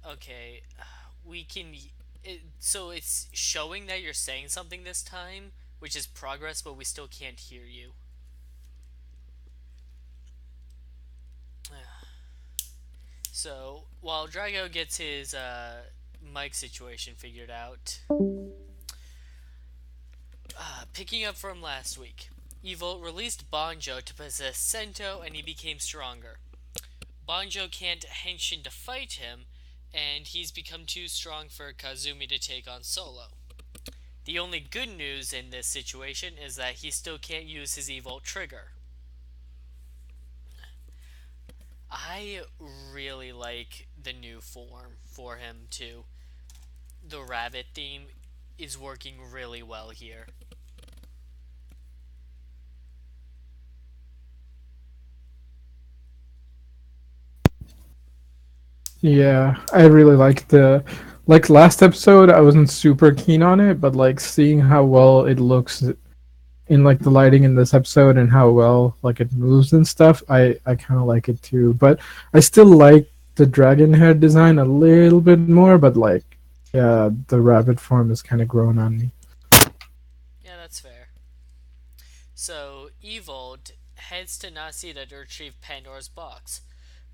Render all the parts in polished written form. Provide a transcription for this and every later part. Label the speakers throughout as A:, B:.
A: Okay, we can. So it's showing that you're saying something this time, which is progress, but we still can't hear you. So while Drago gets his mic situation figured out, picking up from last week, Evil released Banjo to possess Sento, and he became stronger. Banjo can't henshin to fight him, and he's become too strong for Kazumi to take on solo. The only good news in this situation is that he still can't use his Evolt trigger. I really like the new form for him too. The rabbit theme is working really well here.
B: Yeah, I really like the like last episode. I wasn't super keen on it, but like seeing how well it looks in like the lighting in this episode and how well like it moves and stuff, I kind of like it too. But I still like the dragon head design a little bit more. But like, yeah, the rabbit form is kind of grown on me.
A: Yeah, that's fair. So, Evold heads to Nasida to retrieve Pandora's box,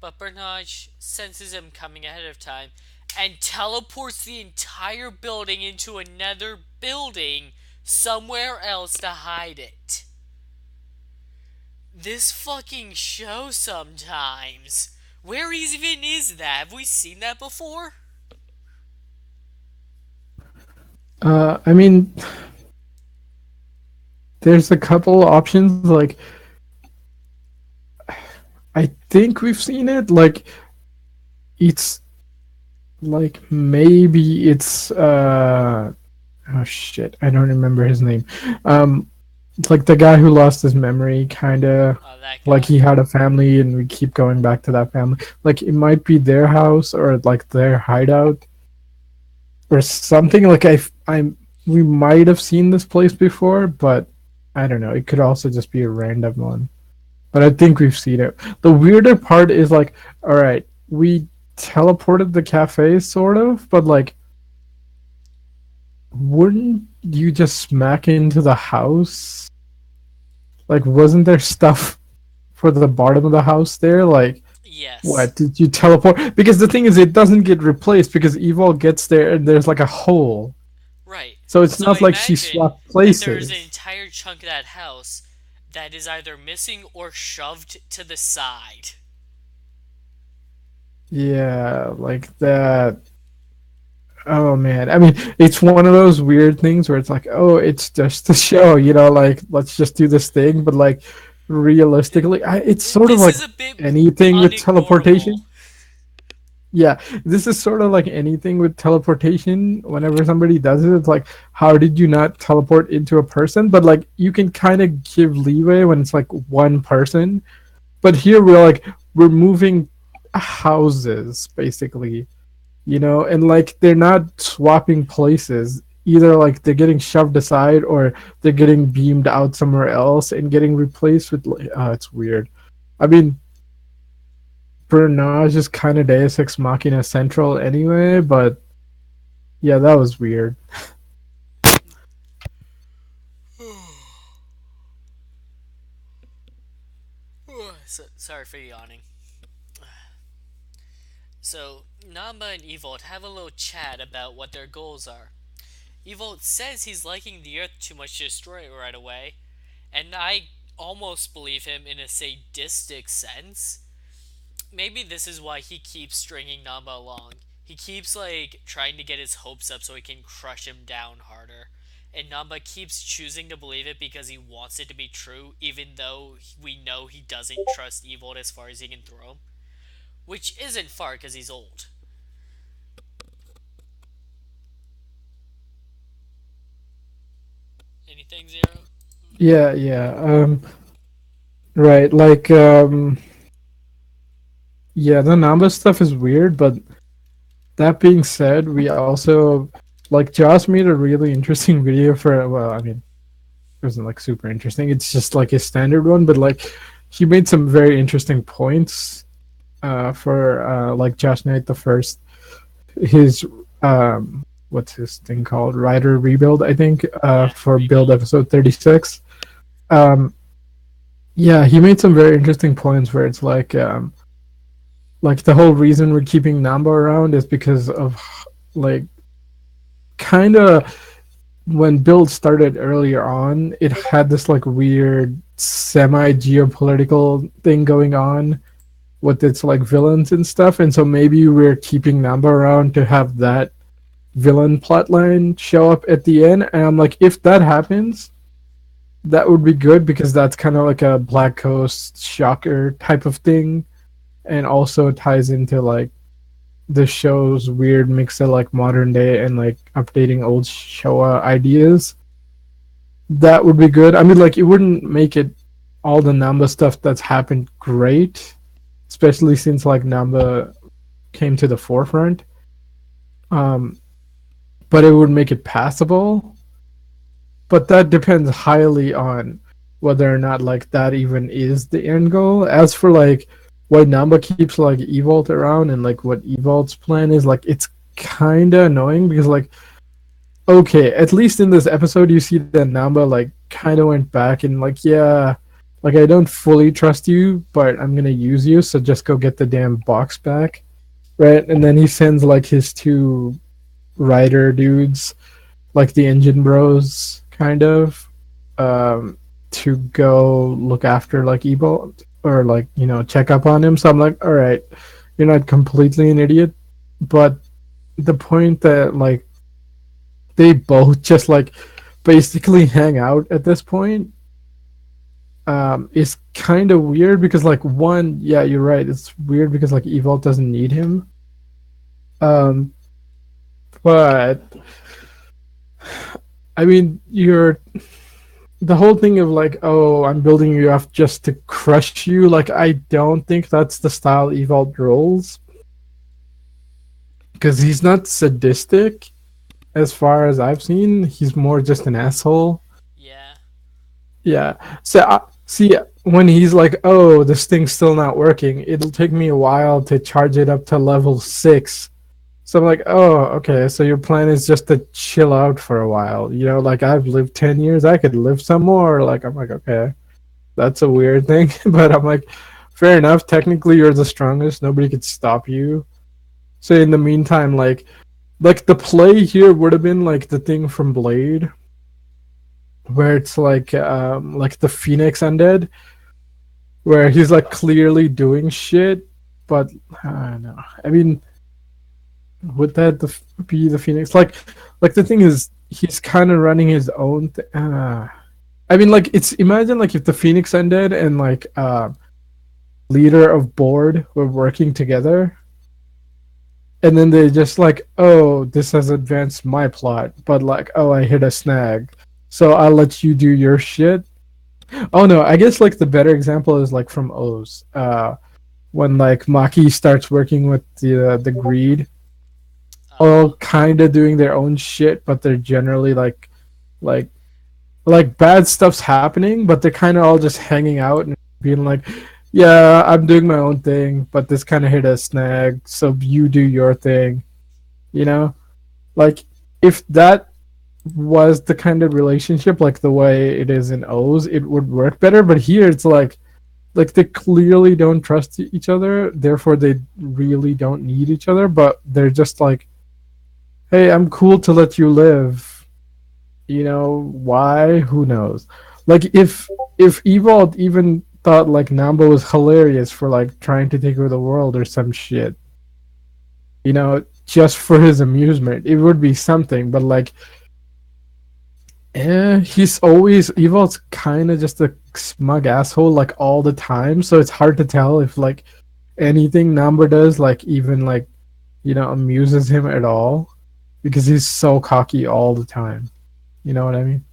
A: but Bernage senses him coming ahead of time and teleports the entire building into another building somewhere else to hide it. This fucking show sometimes. Where even is that? Have we seen that before?
B: I mean, there's a couple options. Like, I think we've seen it. Like, it's like maybe it's oh shit, I don't remember his name. It's like the guy who lost his memory, kind of
A: Oh, that
B: like
A: guy.
B: he had a family and we keep going back to that family. Like it might be their house or like their hideout or something. Like I'm we might have seen this place before, but I don't know. It could also just be a random one. But I think we've seen it. The weirder part is like, all right, we teleported the cafe sort of, but like wouldn't you just smack into the house? Like, wasn't there stuff for the bottom of the house there? Like,
A: Yes.
B: what did you teleport? Because the thing is, it doesn't get replaced because Evil gets there and there's like a hole.
A: Right.
B: So it's
A: So I
B: not like she
A: imagine
B: swapped
A: that there's an
B: places.
A: entire chunk of that house that is either missing or shoved to the side.
B: Yeah, like that. Oh man, I mean, it's one of those weird things where it's like, oh, it's just a show, like let's just do this thing, but like realistically, it's sort of
A: This
B: like
A: is a bit
B: anything with
A: unignorable.
B: teleportation. Yeah, this is sort of like anything with teleportation. Whenever somebody does it, it's like, how did you not teleport into a person? But like, you can kind of give leeway when it's like one person. But here we're moving houses basically, and like they're not swapping places. Either like they're getting shoved aside or they're getting beamed out somewhere else and getting replaced with. It's weird. I mean, Bernage is kind of Deus Ex Machina Central anyway, but yeah, that was weird.
A: Sorry for yawning. So, Namba and Evolt have a little chat about what their goals are. Evolt says he's liking the Earth too much to destroy it right away, and I almost believe him in a sadistic sense. Maybe this is why he keeps stringing Namba along. He keeps like trying to get his hopes up so he can crush him down harder. And Namba keeps choosing to believe it because he wants it to be true, even though we know he doesn't trust Evolt as far as he can throw him. Which isn't far because he's old. Anything, Zero?
B: Yeah, yeah. Right. Like, yeah, the Namba stuff is weird, but that being said, we also like Josh made a really interesting video for. Well, I mean, it wasn't like super interesting. It's just like a standard one, but like he made some very interesting points for like Josh Knight the first. his what's his thing called, Rider Rebuild, I think,
A: Yeah,
B: for Build
A: rebuild.
B: episode 36. Um, yeah, he made some very interesting points where it's like the whole reason we're keeping Namba around is because of like kind of when Build started earlier on, it had this like weird semi geopolitical thing going on with its like villains and stuff, and so maybe we're keeping Namba around to have that villain plotline show up at the end. And I'm like, if that happens, that would be good because that's kind of like a Black Coast shocker type of thing, and also ties into like the show's weird mix of like modern day and like updating old Showa ideas. That would be good. I mean, like it wouldn't make it all the Namba stuff that's happened great, especially since like Namba came to the forefront. Um, but it would make it passable. But that depends highly on whether or not like that even is the end goal. As for like why Namba keeps like Evolt around and like what Evolt's plan is, like it's kinda annoying because like okay, at least in this episode you see that Namba like kinda went back and like yeah, like I don't fully trust you, but I'm gonna use you, so just go get the damn box back. Right? And then he sends like his two rider dudes, like the engine bros, kind of, um, to go look after like Ebo or like check up on him. So I'm like, all right, you're not completely an idiot, but the point that like they both just like basically hang out at this point is kind of weird because like one, yeah, you're right, it's weird because like Evolve doesn't need him, um, but I mean you're the whole thing of like, oh, I'm building you up just to crush you. Like, I don't think that's the style Evolved rolls because he's not sadistic as far as I've seen. He's more just an asshole.
A: Yeah.
B: Yeah. So see when he's like, oh, this thing's still not working. It'll take me a while to charge it up to level 6. So I'm like, oh, okay. So your plan is just to chill out for a while. Like I've lived 10 years. I could live some more. Like I'm like, okay. That's a weird thing. But I'm like, fair enough. Technically, you're the strongest. Nobody could stop you. So in the meantime, like the play here would have been like the thing from Blade, where it's like the Phoenix Undead, where he's like clearly doing shit, but I don't know. I mean, would that be the Phoenix? Like the thing is, he's kind of running his own. I mean, like it's imagine like if the Phoenix Undead and like leader of board were working together, and then they just like, oh, this has advanced my plot, but like, oh, I hit a snag, so I'll let you do your shit. Oh no, I guess like the better example is like from O's, when like Maki starts working with the greed, all
A: Uh,
B: kind of doing their own shit, but they're generally like bad stuff's happening, but they're kind of all just hanging out and being like, "Yeah, I'm doing my own thing, but this kind of hit a snag, so you do your thing." You know, like if that was the kind of relationship, like the way it is in O's, it would work better. But here, it's like they clearly don't trust each other, therefore they really don't need each other. But they're just like, "Hey, I'm cool to let you live." Why? Who knows? Like if Evolved even thought like Namba was hilarious for like trying to take over the world or some shit, just for his amusement, it would be something. But like, he's always Evolved's kind of just a smug asshole like all the time. So it's hard to tell if like anything Namba does like even like amuses him at all because he's so cocky all the time. You know what I mean?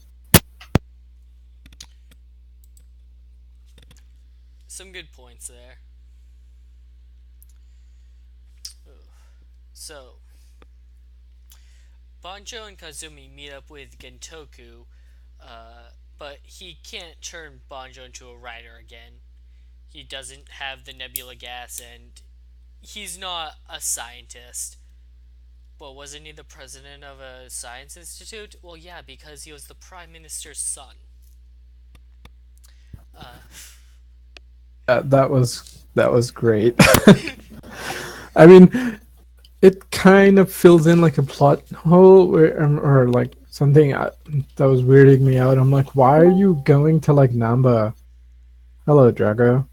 A: some good points there. So, Banjo and Kazumi meet up with Gentoku, but he can't turn Banjo into a rider again. He doesn't have the nebula gas, and he's not a scientist. Well, wasn't he the president of a science institute? Well, yeah, because he was the prime minister's son. Uh,
B: Yeah, that was great. I mean, it kind of fills in like a plot hole or like something that was weirding me out. I'm like, why are you going to like Namba? Hello, Drago.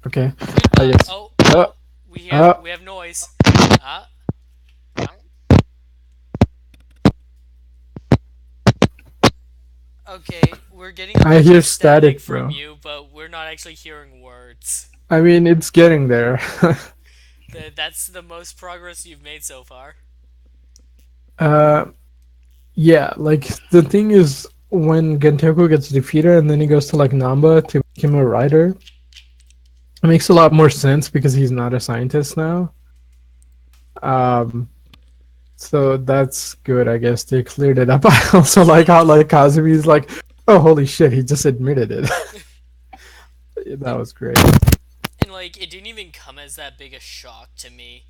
B: Okay, I guess.
A: oh,
B: Uh,
A: oh,
B: uh,
A: we have noise. Ah, okay, we're getting a
B: I
A: bunch
B: hear
A: of static
B: static,
A: from
B: bro.
A: you, but we're not actually hearing words.
B: I mean, it's getting there.
A: That's the most progress you've made so far.
B: uh, yeah, like the thing is, when Gentoku gets defeated and then he goes to like Namba to make him a rider, it makes a lot more sense because he's not a scientist now. Um, so that's good, I guess. They cleared it up. I also like how like Kazumi's like, oh holy shit, he just admitted it. That was great.
A: And like, it didn't even come as that big a shock to me.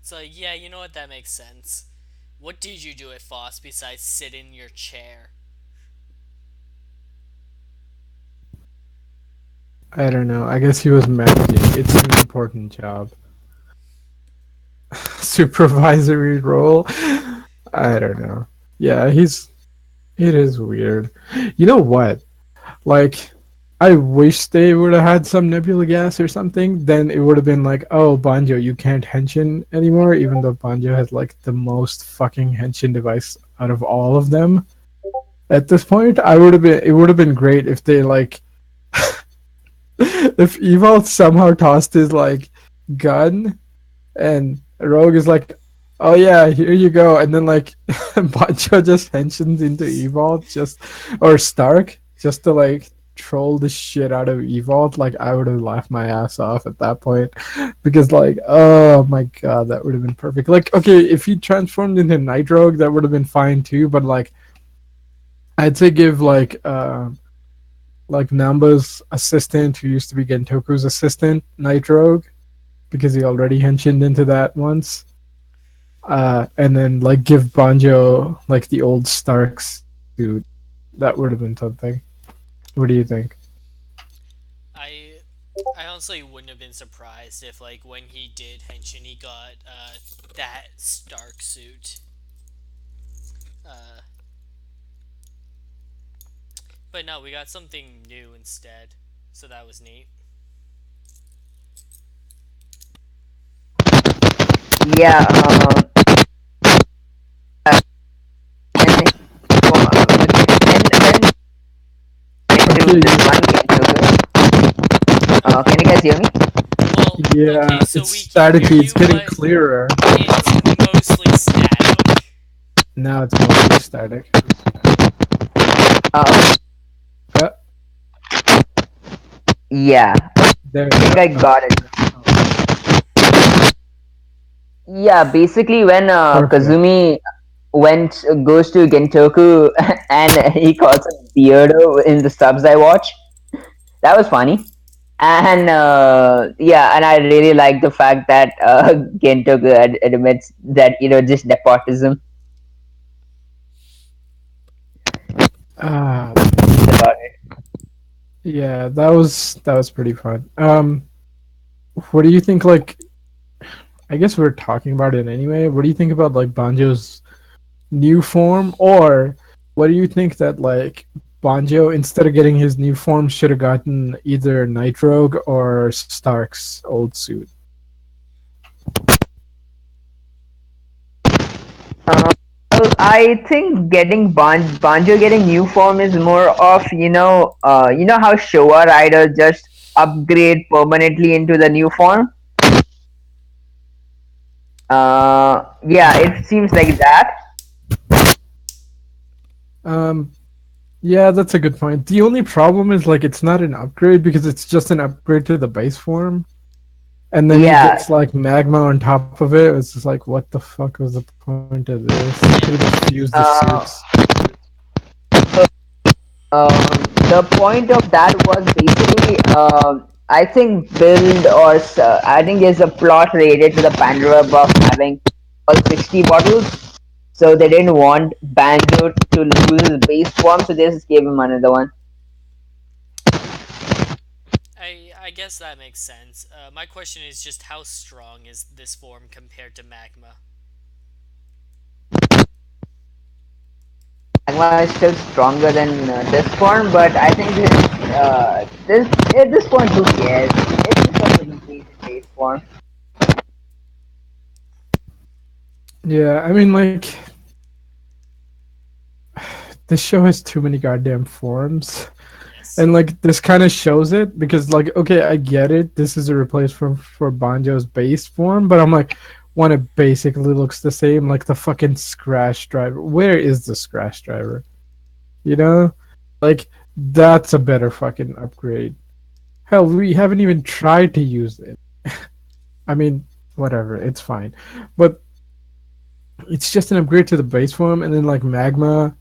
A: It's like, yeah, you know what? That makes sense. What did you do at Foss besides sit in your chair?
B: I don't know. I guess he was managing. It's an important job. Supervisory role. I don't know. Yeah, he's. It is weird. You know what? Like, I wish they would have had some nebula gas or something. Then it would have been like, oh, Banjo, you can't henshin anymore, even though Banjo has like the most fucking henshin device out of all of them. At this point, I would have been. It would have been great if they like, if Evil somehow tossed his like gun and Rogue is like, "Oh yeah, here you go," and then like Bancho just henshins into Evolve just or Stark just to like troll the shit out of Evolve. Like I would have laughed my ass off at that point because like, oh my god, that would have been perfect. Like okay, if he transformed into Night Rogue, that would have been fine too. But I'd say give like Namba's assistant, who used to be Gentoku's assistant, Night Rogue, because he already henshined into that once. And then like give Banjo like the old Stark suit. That would have been something. What do you think?
A: I I honestly wouldn't have been surprised if like when he did henshin he got that Stark suit. Uh but no, we got something new instead. So that was neat.
C: Yeah, when into
B: Okay,
C: this one game, can you guys hear me?
A: Well, okay,
B: yeah,
A: so
B: it's
A: we can hear
B: staticky. It's
A: you,
B: getting
A: but
B: clearer.
A: it's mostly static.
B: Now it's mostly static.
C: Uh,
B: Yeah,
C: yeah,
B: there
C: I
B: you
C: think
B: go.
C: I got it. Yeah, basically when
B: Perfect.
C: Kazumi went goes to Gentoku and he calls him Beardo in the subs I watch. That was funny. And yeah, and I really like the fact that Gentoku admits that just nepotism.
B: Ah,
C: That's about it.
B: yeah, that was pretty fun. What do you think? Like, I guess we're talking about it anyway. What do you think about like Banjo's new form, or what do you think that like Banjo, instead of getting his new form, should have gotten either Night Rogue or Stark's old suit?
C: Uh, well, I think getting Banjo getting new form is more of how Showa Rider just upgrade permanently into the new form. Yeah, it seems like that.
B: Um, yeah, that's a good point. The only problem is like it's not an upgrade because it's just an upgrade to the base form, and then he
C: Yeah,
B: gets like magma on top of it. It's just like, what the fuck was the point of this? You could have just fused the
C: uh,
B: suits.
C: the point of that was basically I think build or I think there's a plot related to the Pandora box having all 60 bottles. So they didn't want Banjo to lose his base form, so they just gave him another one.
A: I guess that makes sense. My question is just how strong is this form compared to magma?
C: Magma is still stronger than this form, but I think this at this point, who cares? It's just like a completed base form.
B: Yeah, I mean, like, this show has too many goddamn forms.
A: Yes.
B: And like this kind of shows it because like okay, I get it. This is a replacement for Banjo's base form, but I'm like, when it basically looks the same, like the fucking Scratch driver. Where is the Scratch driver? You know, like that's a better fucking upgrade. Hell, we haven't even tried to use it. I mean, whatever, it's fine, but it's just an upgrade to the base form, and then like Magma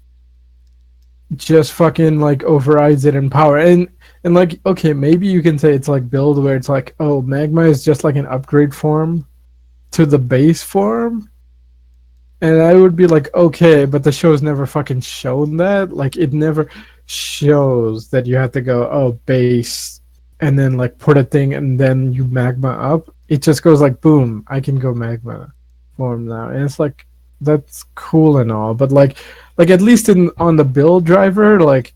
B: just fucking like overrides it in power. And like okay, maybe you can say it's like build where it's like, oh, magma is just like an upgrade form to the base form. And I would be like, okay, but the show's never fucking shown that. Like it never shows that you have to go, oh, base and then like put a thing and then you magma up. It just goes like boom, I can go magma form now. And it's like that's cool and all, but like at least in on the build driver, like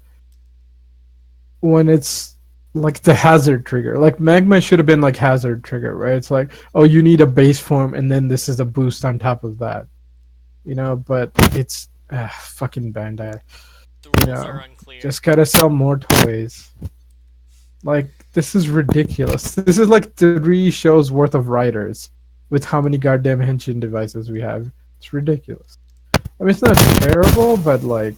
B: when it's like the hazard trigger. Like magma should have been like hazard trigger, right? It's like, oh, you need a base form, and then this is a boost on top of that, you know. But it's fucking Bandai,
A: The
B: you
A: rules are
B: know.
A: unclear.
B: Just gotta sell more toys. Like this is ridiculous. This is like 3 shows worth of writers with how many goddamn henshin devices we have. It's ridiculous. I mean, it's not terrible, but like,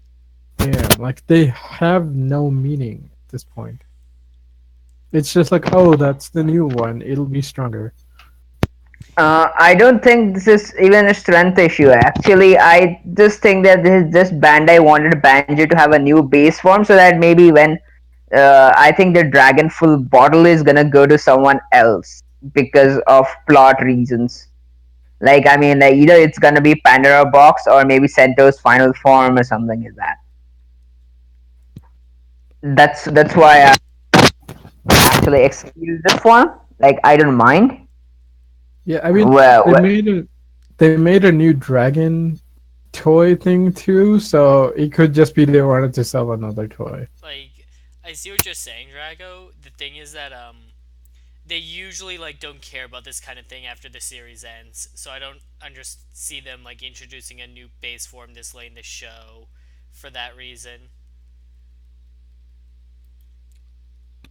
B: damn, like they have no meaning at this point. It's just like, oh, that's the new one. It'll be stronger.
C: I don't think this is even a strength issue. Actually, I just think that this Bandai wanted Banjo to have a new base form so that maybe when I think the Dragon Full bottle is gonna go to someone else because of plot reasons. Like I mean, like either it's gonna be Pandora box or maybe Sento's final form or something like that. That's why I actually excuse this one. Like I don't mind.
B: Yeah, I mean,
C: Well,
B: they made a they made a new dragon toy thing too, so it could just be they wanted to sell another toy.
A: Like, I see what you're saying, Drago. The thing is that they usually like don't care about this kind of thing after the series ends, so I don't see them like introducing a new base form this late in the show for that reason.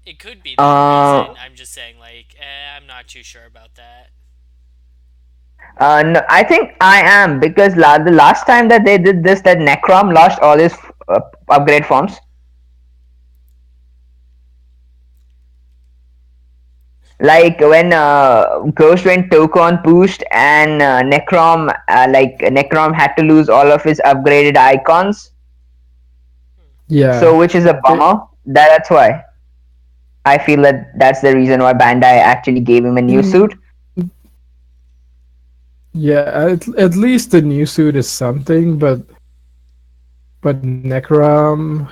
A: It could be that reason.
C: uh,
A: I'm just saying, like, I'm not too sure about that.
C: no, I think I am because the last time that they did this, that Necrom lost all his upgrade forms. Like when Ghost went Toku on boost and Necrom had to lose all of his upgraded icons. So
B: Yeah.
C: which is a
B: It,
C: bummer. That's why I feel that that's the reason why Bandai actually gave him a new
B: mm,
C: suit.
B: yeah, at least the new suit is something, but Necrom,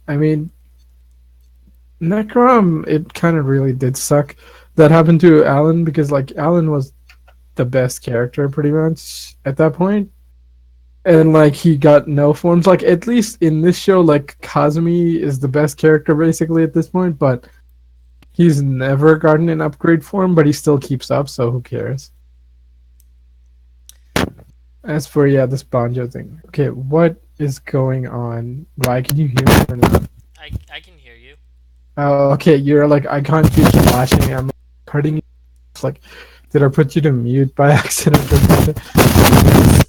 B: I mean, Necrom, it kind of really did suck. That happened to Alan because like Alan was the best character pretty much at that point, and like he got no forms. Like at least in this show, like Kazumi is the best character basically at this point, but he's never gotten an upgrade form, but he still keeps up, so who cares? As for yeah, this Banjo thing. Okay, what is going on? Why can you hear me or not?
A: I can hear you.
B: Oh, okay. You're like I can't keep flashing. I'm cutting you. It's like, did I put you to mute by accident or something?
A: Yes.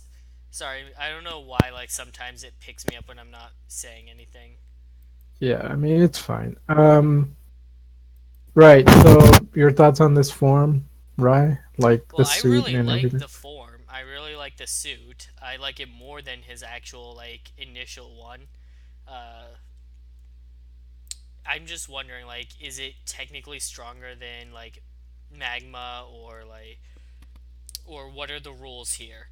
A: Sorry, I don't know why. Like sometimes it picks me up when I'm not saying anything.
B: Yeah, I mean it's fine. Right. So your thoughts on this form, right? Like
A: Well,
B: the
A: I
B: suit
A: really
B: and
A: like
B: everything.
A: the form. I really like the suit. I like it more than his actual like initial one. Uh, I'm just wondering, like, is it technically stronger than like magma, or what are the rules here?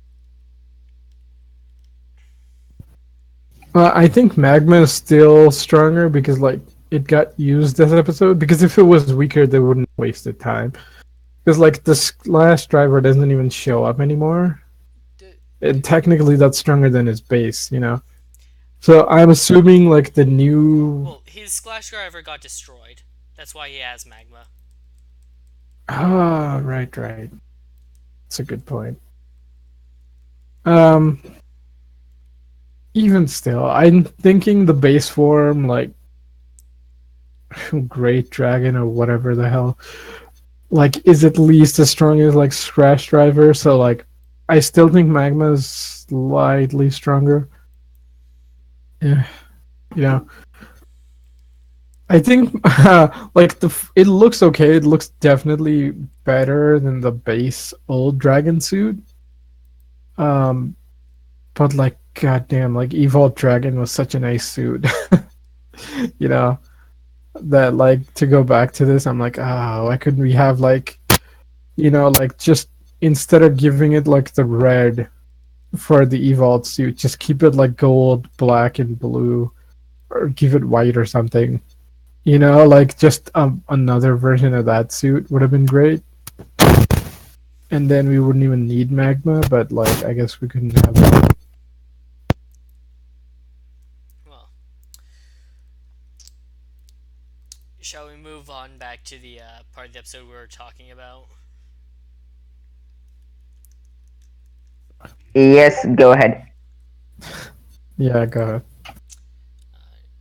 B: I think magma is still stronger because like it got used this episode. Because if it was weaker, they wouldn't have wasted time. Because like the splash driver doesn't even show up anymore.
A: D-
B: And technically, that's stronger than his base. So I'm assuming like the new.
A: well, his splash driver got destroyed. That's why he has magma.
B: Ah, right, right. That's a good point. Um, Even still, I'm thinking the base form, like Great Dragon or whatever the hell, like is at least as strong as like Scratch Driver. So like, I still think Magma is slightly stronger. Yeah, you know, I think like it looks okay. It looks definitely better than the base old Dragon suit. Um, but like, goddamn, like Evolved Dragon was such a nice suit. you know that like to go back to this, I'm like, why couldn't we have like like just instead of giving it like the red for the Evolved suit, just keep it like gold, black, and blue, or give it white or something. Like just another version of that suit would have been great. And then we wouldn't even need magma, but like I guess we couldn't have it.
A: Well, shall we move on back to the part of the episode we were talking about?
C: Yes, go ahead.
B: Yeah, go ahead.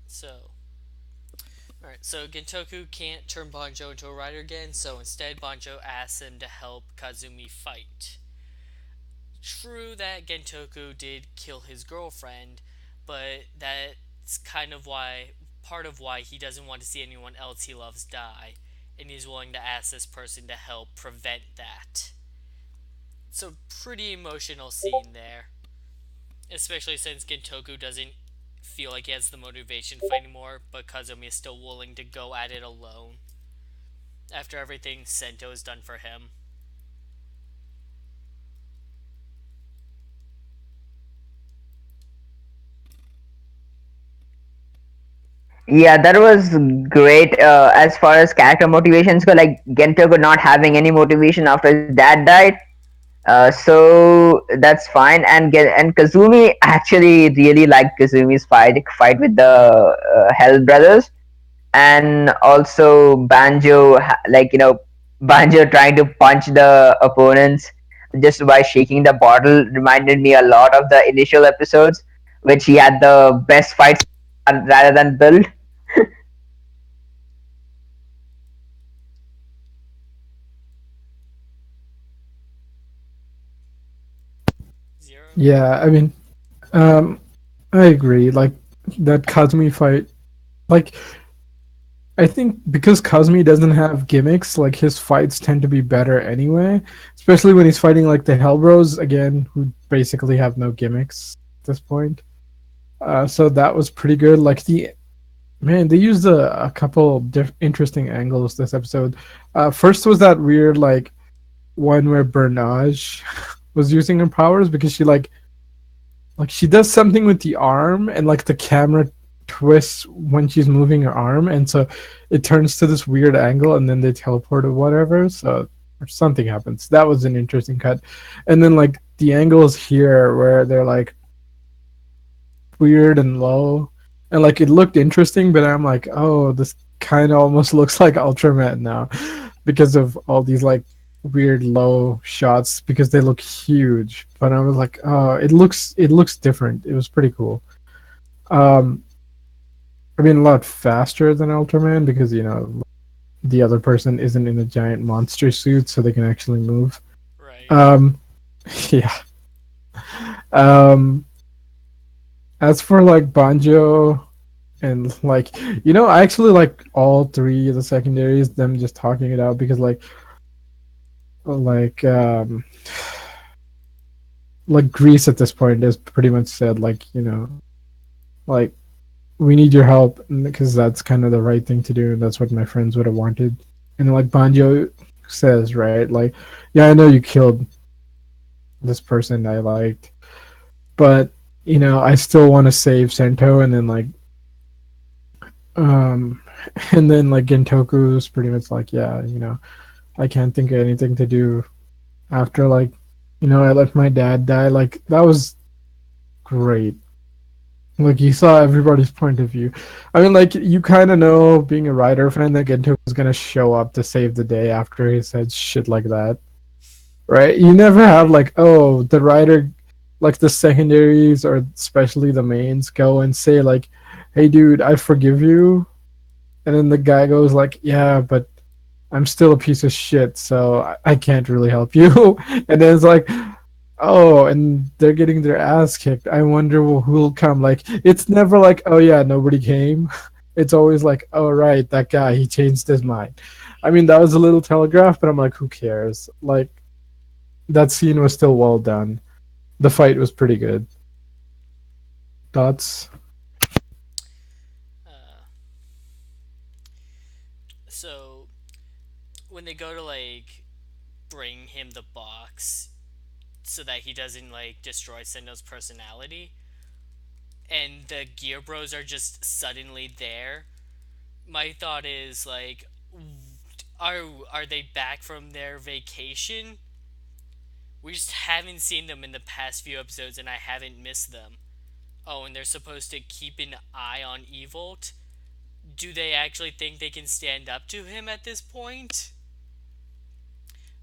A: So, alright, so Gintoku can't turn Banjo into a rider again, so instead Banjo asks him to help Kazumi fight. True that Gentoku did kill his girlfriend, but that's part of why he doesn't want to see anyone else he loves die, and he's willing to ask this person to help prevent that. So, pretty emotional scene there, especially since Gentoku doesn't feel like he has the motivation to fight anymore, but Kazumi is still willing to go at it alone after everything Sento has done for him.
C: Yeah, that was great. As far as character motivations go, like Gento not having any motivation after his dad died. So that's fine. And Kazumi actually really liked Kazumi's fight with the Hell Brothers, and also Banjo, like Banjo trying to punch the opponents just by shaking the bottle reminded me a lot of the initial episodes, which he had the best fights rather than Build.
A: Zero?
B: Yeah, I mean, um, I agree. Like that Kazumi fight, like I think because Kazumi doesn't have gimmicks, like his fights tend to be better anyway. Especially when he's fighting like the Hellbros again, who basically have no gimmicks at this point. So that was pretty good. Like they used a couple interesting angles this episode. First was that weird like one where Bernage was using her powers because she she does something with the arm and like the camera twists when she's moving her arm, and so it turns to this weird angle and then they teleport or whatever, so or something happens. That was an interesting cut. And then like the angles here where they're like weird and low, and like it looked interesting, but I'm like, oh, this kind of almost looks like Ultraman now because of all these like weird low shots because they look huge. But I was like, oh, it looks different. It was pretty cool. Um, I mean, a lot faster than Ultraman because the other person isn't in a giant monster suit, so they can actually move.
A: Right.
B: Um, yeah. Um, as for like Banjo and like I actually like all three of the secondaries. Them just talking it out because like like Greece at this point has pretty much said like like we need your help, because that's kind of the right thing to do, and that's what my friends would have wanted. And like Banjo says, right, like, yeah, I know you killed this person I liked, but I still want to save Sento. And then like, um, and then like Gentoku's pretty much like, yeah, I can't think of anything to do after, like, I let my dad die. Like, that was great. Like, you saw everybody's point of view. I mean, like, you kind of know, being a Rider fan, that Gento was gonna show up to save the day after he said shit like that, right? You never have like, oh, the Rider, like the secondaries or especially the mains, go and say like, "Hey, dude, I forgive you," and then the guy goes like, "Yeah, but I'm still a piece of shit, so I can't really help you." And then it's like, oh, and they're getting their ass kicked. I wonder who'll come. Like, it's never like, oh yeah, nobody came. It's always like, oh right, that guy, he changed his mind. I mean, that was a little telegraph, but I'm like, who cares? Like, that scene was still well done. The fight was pretty good. Thoughts?
A: Uh, so when they go to like bring him the box so that he doesn't like destroy Sendo's personality, and the Gear Bros are just suddenly there, my thought is like, are are they back from their vacation? We just haven't seen them in the past few episodes, and I haven't missed them. Oh, and they're supposed to keep an eye on Evolt. Do they actually think they can stand up to him at this point?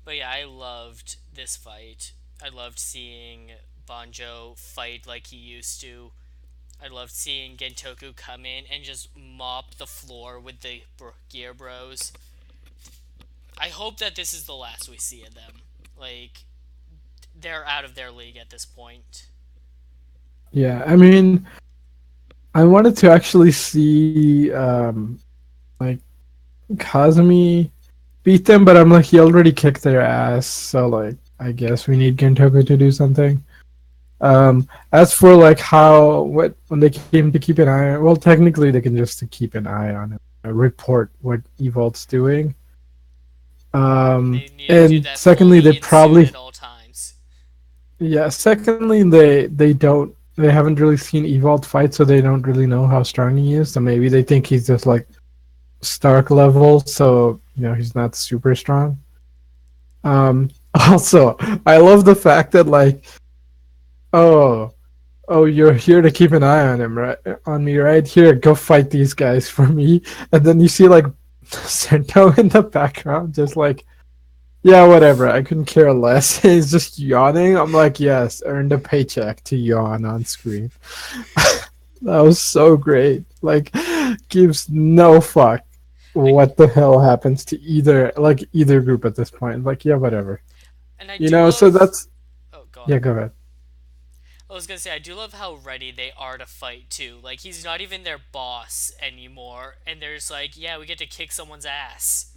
A: But yeah, I loved this fight. I loved seeing Banjo fight like he used to. I loved seeing Gentoku come in and just mop the floor with the Gear Bros. I hope that this is the last we see of them. Like, they're out of their league at this point.
B: Yeah, I mean, I wanted to actually see like Kazumi beat them, but I'm like, he already kicked their ass, so like, I guess we need Gentoku to do something. As for like how what when they came to keep an eye, well, technically they can just keep an eye on it, report what Evolt's doing.
A: They need to do
B: And
A: that
B: secondly,
A: fully
B: they
A: in suit
B: probably,
A: at all times.
B: yeah. Secondly, they haven't really seen Evolt fight, so they don't really know how strong he is. So maybe they think he's just like Stark level, so he's not super strong. Also, I love the fact that like, oh, oh, you're here to keep an eye on him, right? On me, right? Here, go fight these guys for me. And then you see like Sento in the background, just like, yeah, whatever. I couldn't care less. He's just yawning. I'm like, yes, earned a paycheck to yawn on screen. That was so great. Like, gives no fuck
A: I
B: what the hell happens to either group at this point. Like, yeah, whatever.
A: and I do
B: So
A: love.
B: that's,
A: Oh, go on.
B: yeah, go ahead.
A: I was gonna say I do love how ready they are to fight too. Like he's not even their boss anymore, and there's like, yeah, we get to kick someone's ass.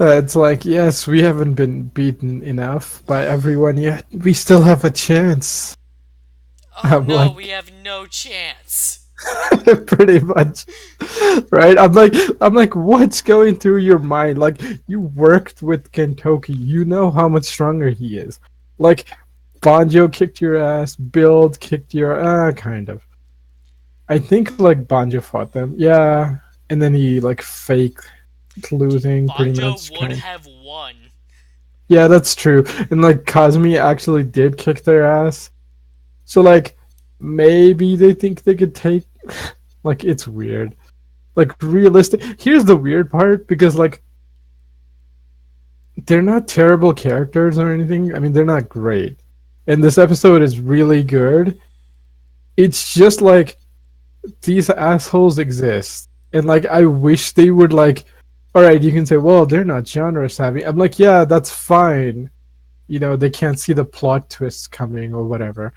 B: It's like, yes, we haven't been beaten enough by everyone yet. We still have a chance.
A: Oh
B: I'm
A: no, we
B: like,
A: have no chance.
B: pretty much, right? I'm like, what's going through your mind? Like, you worked with Kentoki, you know how much stronger he is. Like, Banjo kicked your ass, Build kicked your, kind of. I think like Banjo fought them, yeah, and then he like faked losing, pretty
A: Banjo
B: much,
A: would
B: kind.
A: have won.
B: Yeah, that's true. And like Kazumi actually did kick their ass. So like maybe they think they could take, like, it's weird. Like, realistic. Here's the weird part, because like they're not terrible characters or anything. I mean, they're not great. And this episode is really good. It's just like these assholes exist. And like I wish they would like, all right, you can say, well, they're not genre savvy. I'm like, yeah, that's fine. They can't see the plot twists coming or whatever.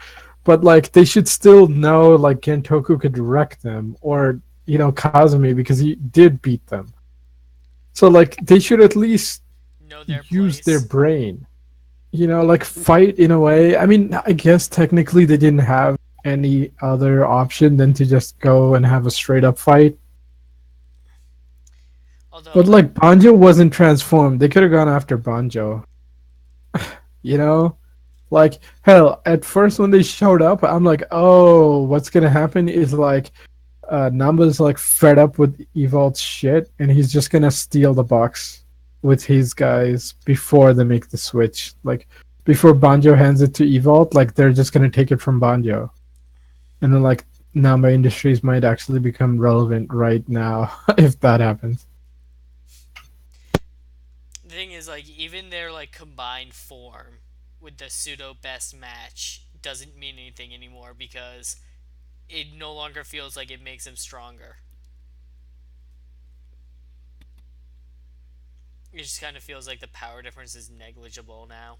B: But like they should still know like Gentoku could wreck them, or Kazumi, because he did beat them. So like they should at least
A: Know their
B: use their
A: place.
B: brain. Like fight in a way. I mean, I guess technically they didn't have any other option than to just go and have a straight up fight. But
A: Although,
B: like Banjo wasn't transformed. They could have gone after Banjo. You know? Like hell, at first when they showed up, I'm like, oh, what's gonna happen is like Namba's like fed up with Evolt's shit, and he's just gonna steal the box with his guys before they make the switch. Like before Banjo hands it to Evolt, like they're just gonna take it from Banjo, and then like Namba Industries might actually become relevant right now if that happens.
A: the thing is, like, even their like combined form with the pseudo best match doesn't mean anything anymore because it no longer feels like it makes him stronger. It just kind of feels like the power difference is negligible now.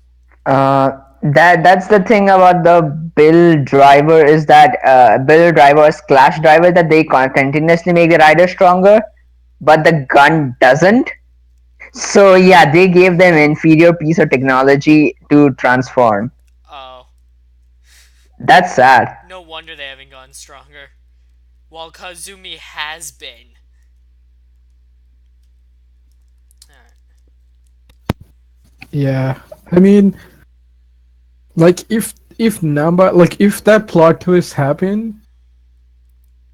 C: That's the thing about the build driver is that build driver is clash driver that they continuously make the rider stronger, but the gun doesn't. So yeah, they gave them inferior piece of technology to transform.
A: Oh,
C: That's sad.
A: no wonder they haven't gotten stronger. While Kazumi has been. Alright.
B: Yeah, I mean, like if Namba, like if that plot twist happened,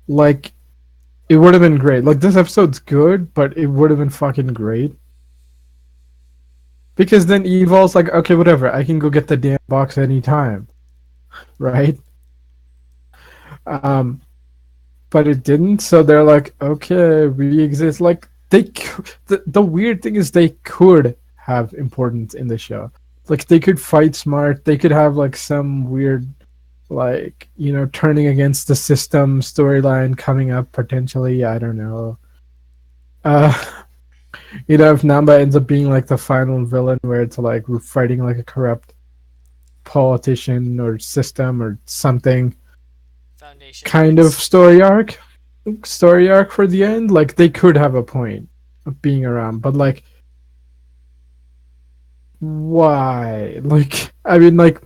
B: like it would have been great. Like this episode's good, but it would have been fucking great. Because then Evol's like, okay, whatever, I can go get the damn box anytime, right? Um, but it didn't, so they're like, okay, we exist. Like the weird thing is they could have importance in the show. Like they could fight smart. They could have like some weird, like turning against the system storyline coming up potentially. I don't know. Uh, if Namba ends up being like the final villain, where it's like we're fighting like a corrupt politician or system or something,
A: Foundation
B: kind of
A: heads.
B: story arc for the end. Like they could have a point of being around, but like why? Like I mean, like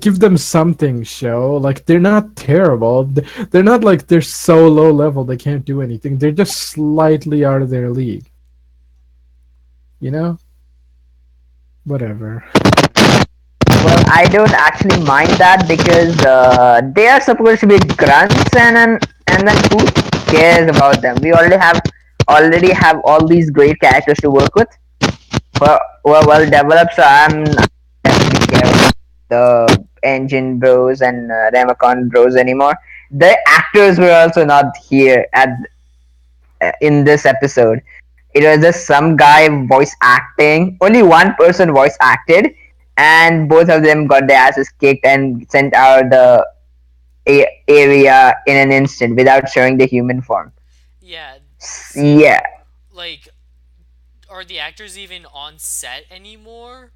B: give them something. Show like they're not terrible. They're not like they're so low level they can't do anything. They're just slightly out of their league. You know? Whatever.
C: Well, I don't actually mind that because they are supposed to be grunts, and then who cares about them? We already have all these great characters to work with who are well developed. So I'm not definitely care about the Engine Bros and Remacon Bros anymore. The actors were also not here at in this episode. It was just some guy voice acting. Only one person voice acted, and both of them got their asses kicked and sent out the area in an instant without showing the human form.
A: Yeah, see,
C: Yeah,
A: like, are the actors even on set anymore?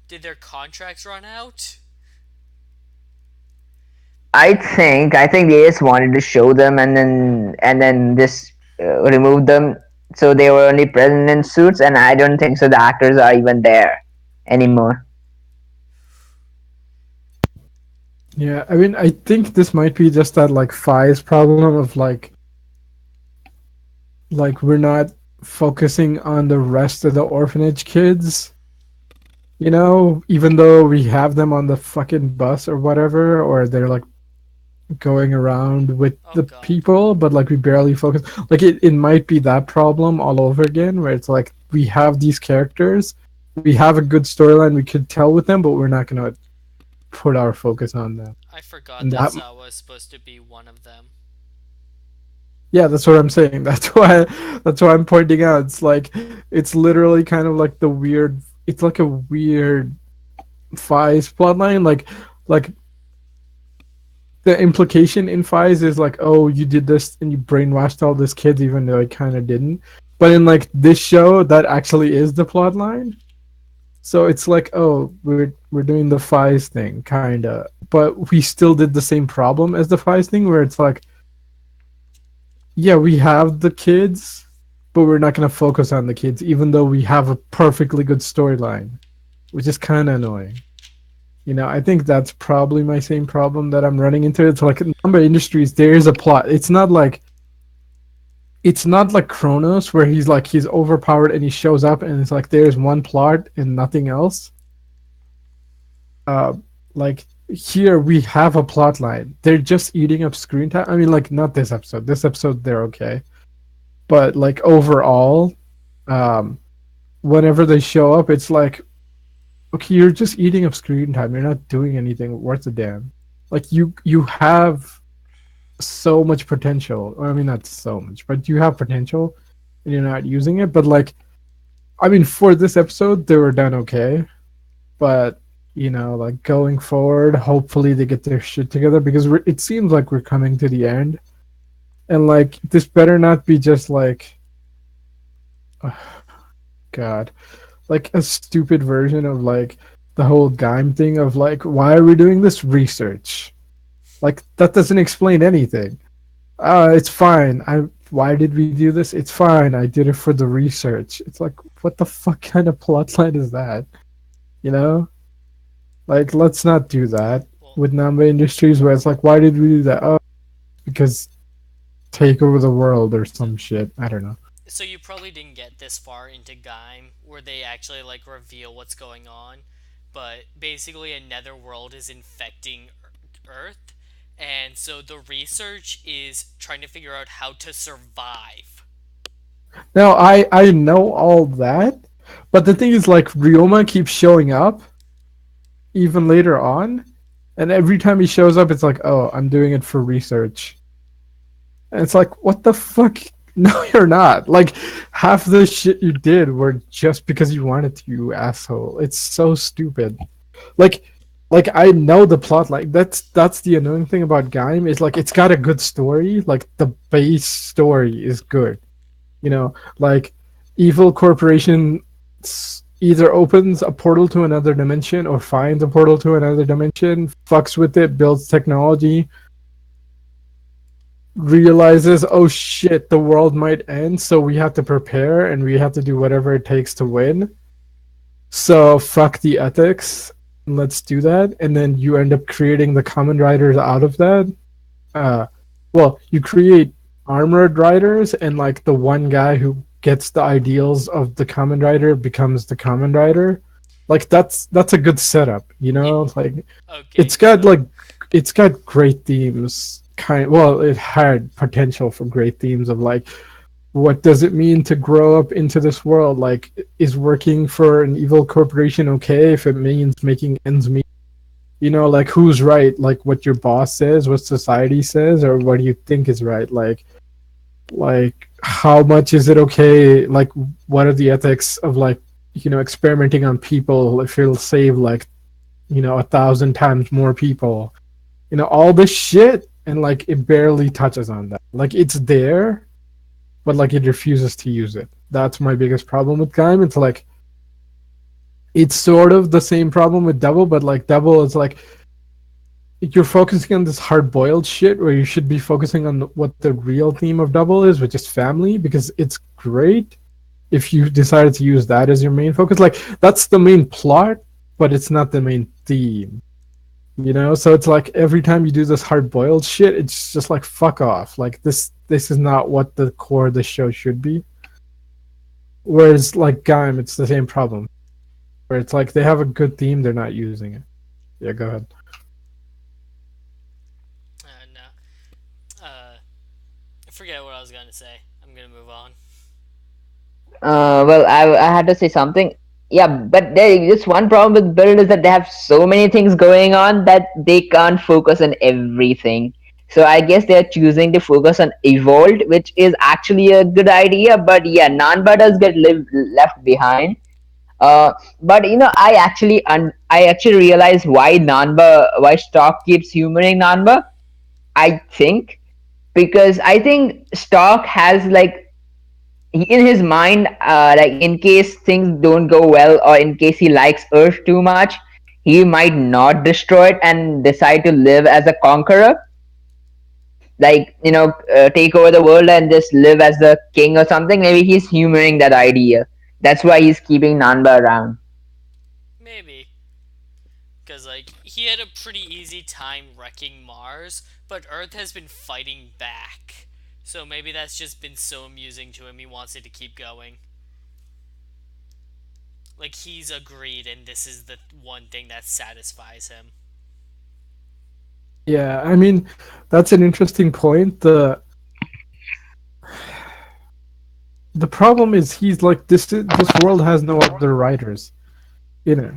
A: Did their contracts run out?
C: I think they just wanted to show them and then just remove them, so they were only present in suits, and I don't think so. The actors are even there anymore.
B: Yeah, I mean, I think this might be just that like Fi's problem of like we're not focusing on the rest of the orphanage kids. Even though we have them on the fucking bus or whatever, or they're like going around with
A: Oh
B: the
A: god.
B: people, but like we barely focus. Like it might be that problem all over again, where it's like we have these characters, we have a good storyline we could tell with them, but we're not gonna put our focus on them.
A: I forgot
B: And
A: that
B: that,
A: Zawa is supposed to be one of them.
B: yeah, that's what I'm saying. That's why I'm pointing out. It's like it's literally kind of like the weird. It's like a weird Fi's plotline. Like the implication in Fies is like, oh, you did this and you brainwashed all these kids, even though I kind of didn't. But in like this show, that actually is the plot line. So it's like, oh, we're doing the Fies thing, kinda, but we still did the same problem as the Fies thing, where it's like, yeah, we have the kids, but we're not gonna focus on the kids, even though we have a perfectly good storyline, which is kind of annoying. I think that's probably my same problem that I'm running into. It's like Number Industries, there is a plot. It's not like Kronos where he's overpowered and he shows up and it's like there's one plot and nothing else. Uh, like here we have a plot line. They're just eating up screen time. I mean, like not this episode. This episode they're okay, but like overall, um, whenever they show up, it's like okay, you're just eating up screen time. You're not doing anything worth a damn. Like you have so much potential. I mean, not so much, but you have potential, and you're not using it. But like, I mean, for this episode, they were done okay. But like going forward, hopefully they get their shit together because it seems like we're coming to the end, and like this better not be just like, oh, God, like a stupid version of like the whole Gaim thing of like, why are we doing this research? Like that doesn't explain anything. It's fine. Why did we do this? It's fine. I did it for the research. It's like, what the fuck kind of plotline is that? You know? Like, let's not do that
A: Well,
B: with Namba Industries where it's like, why did we do that? Oh, because take over the world or
A: so
B: some shit. I don't know.
A: so you probably didn't get this far into Gaim where they actually like reveal what's going on, but basically a netherworld is infecting Earth, and so the research is trying to figure out how to survive.
B: Now, I know all that, but the thing is, like, Ryoma keeps showing up even later on, and every time he shows up, it's like, oh, I'm doing it for research. And it's like, what the fuck? No, you're not. Like, half the shit you did were just because you wanted to, you asshole. It's so stupid. Like, like I know the plot. Like, that's the annoying thing about Gaim is like it's got a good story. Like the base story is good. Like evil corporation either opens a portal to another dimension or finds a portal to another dimension, fucks with it, builds technology, realizes, oh shit, the world might end, so we have to prepare and we have to do whatever it takes to win. So fuck the ethics. Let's do that. And then you end up creating the Kamen Riders out of that. Uh, well, you create armored riders, and like the one guy who gets the ideals of the Kamen Rider becomes the Kamen Rider. Like that's a good setup,
A: Yeah.
B: Like
A: Okay,
B: it's got
A: so
B: like it's got great themes. Well, it had potential for great themes of like what does it mean to grow up into this world? Like, is working for an evil corporation okay if it means making ends meet? Like who's right? Like what your boss says, what society says, or what do you think is right? Like how much is it okay? Like what are the ethics of like experimenting on people if it'll save like 1,000 times more people? All this shit, and like it barely touches on that. Like it's there, but like it refuses to use it. That's my biggest problem with Gaim. It's like it's sort of the same problem with Double, but like Double is like you're focusing on this hard-boiled shit where you should be focusing on what the real theme of Double is, which is family, because it's great if you decided to use that as your main focus. Like that's the main plot, but it's not the main theme. So it's like every time you do this hard-boiled shit, it's just like fuck off. Like this is not what the core of the show should be. Whereas like Gaim, it's the same problem. Where it's like they have a good theme, they're not using it. Yeah, go ahead.
A: no, I forget what I was gonna say. I'm gonna move on.
C: Well, I had to say something. Yeah, but there just one problem with Build is that they have so many things going on that they can't focus on everything. So I guess they're choosing to focus on Evolved, which is actually a good idea. But yeah, Nanba does get left behind. But I actually realized why Stock keeps humoring Nanba. I think because I think Stock has like in his mind, like in case things don't go well or in case he likes Earth too much, he might not destroy it and decide to live as a conqueror, like take over the world and just live as the king or something. Maybe he's humoring that idea. That's why he's keeping Nanba around.
A: Maybe because like he had a pretty easy time wrecking Mars, but Earth has been fighting back. So maybe that's just been so amusing to him, he wants it to keep going. Like, he's agreed, and this is the one thing that satisfies him.
B: Yeah, I mean, that's an interesting point. The problem is he's like this world has no other writers in it.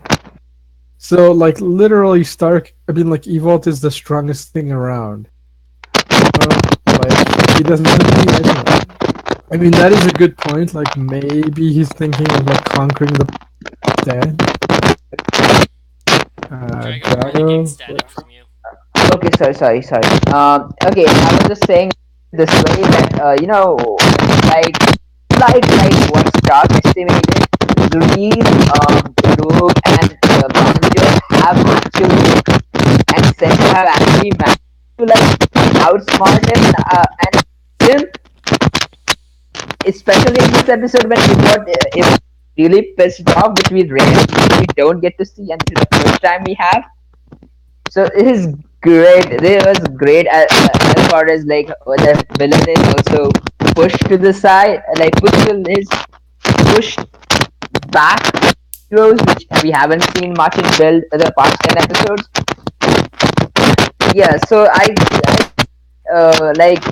B: So like literally Stark, I mean like Evolt is the strongest thing around. Like he doesn't need anyone. I mean that is a good point. Like maybe he's thinking of like conquering the dead.
A: Drago, we're really getting
B: Drago.
A: static from you.
C: Okay, sorry. Okay, I was just saying this way that like what Stark estimated, Reese, Rogue, and Banjo have actually and Senna have actually managed to like outsmart him and him, especially in this episode when he got really pissed off, which we don't get to see until the first time we have. So it is great. It was great as far as like the villain is also pushed to the side, like is pushed back heroes, which we haven't seen much in Build the past 10 episodes. Yeah, so I like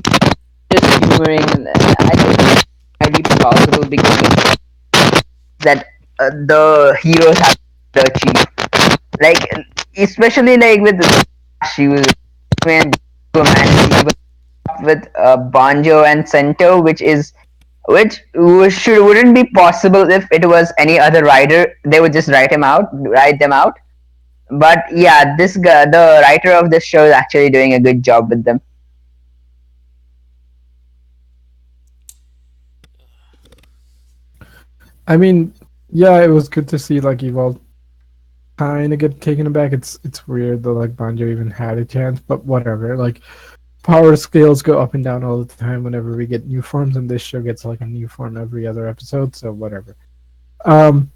C: just humoring. I think it might be plausible because that the heroes have to achieve, like especially like with she was when with Banjo and Cento, which wouldn't be possible if it was any other writer. They would just write them out. But yeah, this guy, the writer of this show, is actually doing a good job with them.
B: I mean, yeah, it was good to see like Evolt kind of get taken aback. It's weird that like Banjo even had a chance, but whatever. Like power scales go up and down all the time whenever we get new forms, and this show gets like a new form every other episode, so whatever. Um,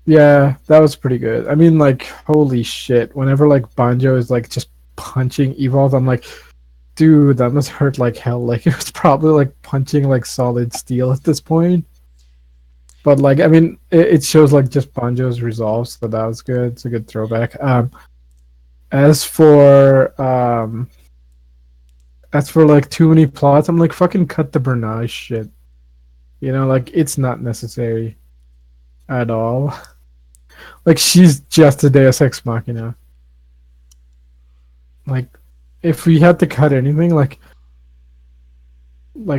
B: yeah, that was pretty good. I mean, like, holy shit! Whenever like Banjo is like just punching Evolve, I'm like, dude, that must hurt like hell. Like it was probably like punching like solid steel at this point. But like, I mean, it shows like just Banjo's resolve, so that was good. It's a good throwback. As for like too many plots, I'm like fucking cut the Bernage shit. You know, like it's not necessary at all. Like she's just a Deus Ex Machina. Like if we had to cut anything, like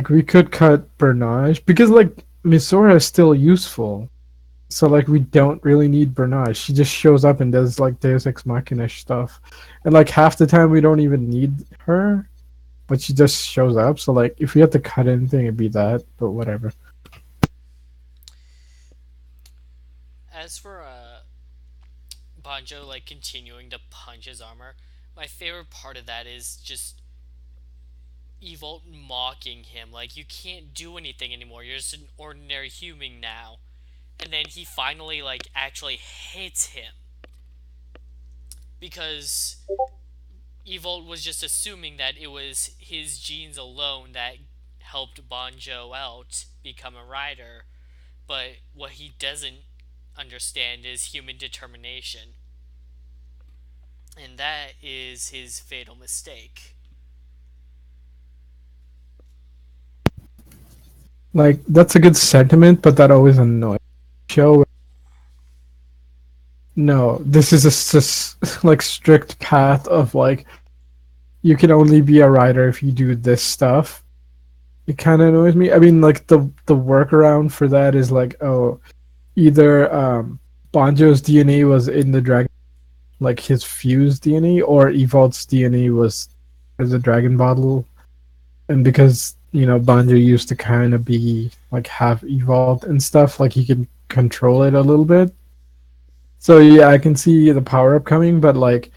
B: we could cut Bernage because like Misora is still useful. So like we don't really need Bernage. She just shows up and does like Deus Ex Machina stuff. And like half the time we don't even need her. But she just shows up. So like if we had to cut anything it'd be that, but whatever.
A: As for Banjo like continuing to punch his armor, my favorite part of that is just Evolt mocking him, like you can't do anything anymore. You're just an ordinary human now. And then he finally like actually hits him because Evolt was just assuming that it was his genes alone that helped Banjo out become a rider, but what he doesn't understand is human determination. And that is his fatal mistake.
B: Like that's a good sentiment, but that always annoys show. No, this is like strict path of like you can only be a writer if you do this stuff. It kind of annoys me. I mean, like the workaround for that is like, oh, either Banjo's DNA was in the dragon, like his fused DNA, or Evolt's DNA was the dragon bottle, and because Banjo used to kind of be like half Evolved and stuff, like he can control it a little bit. So yeah, I can see the power up coming, but like,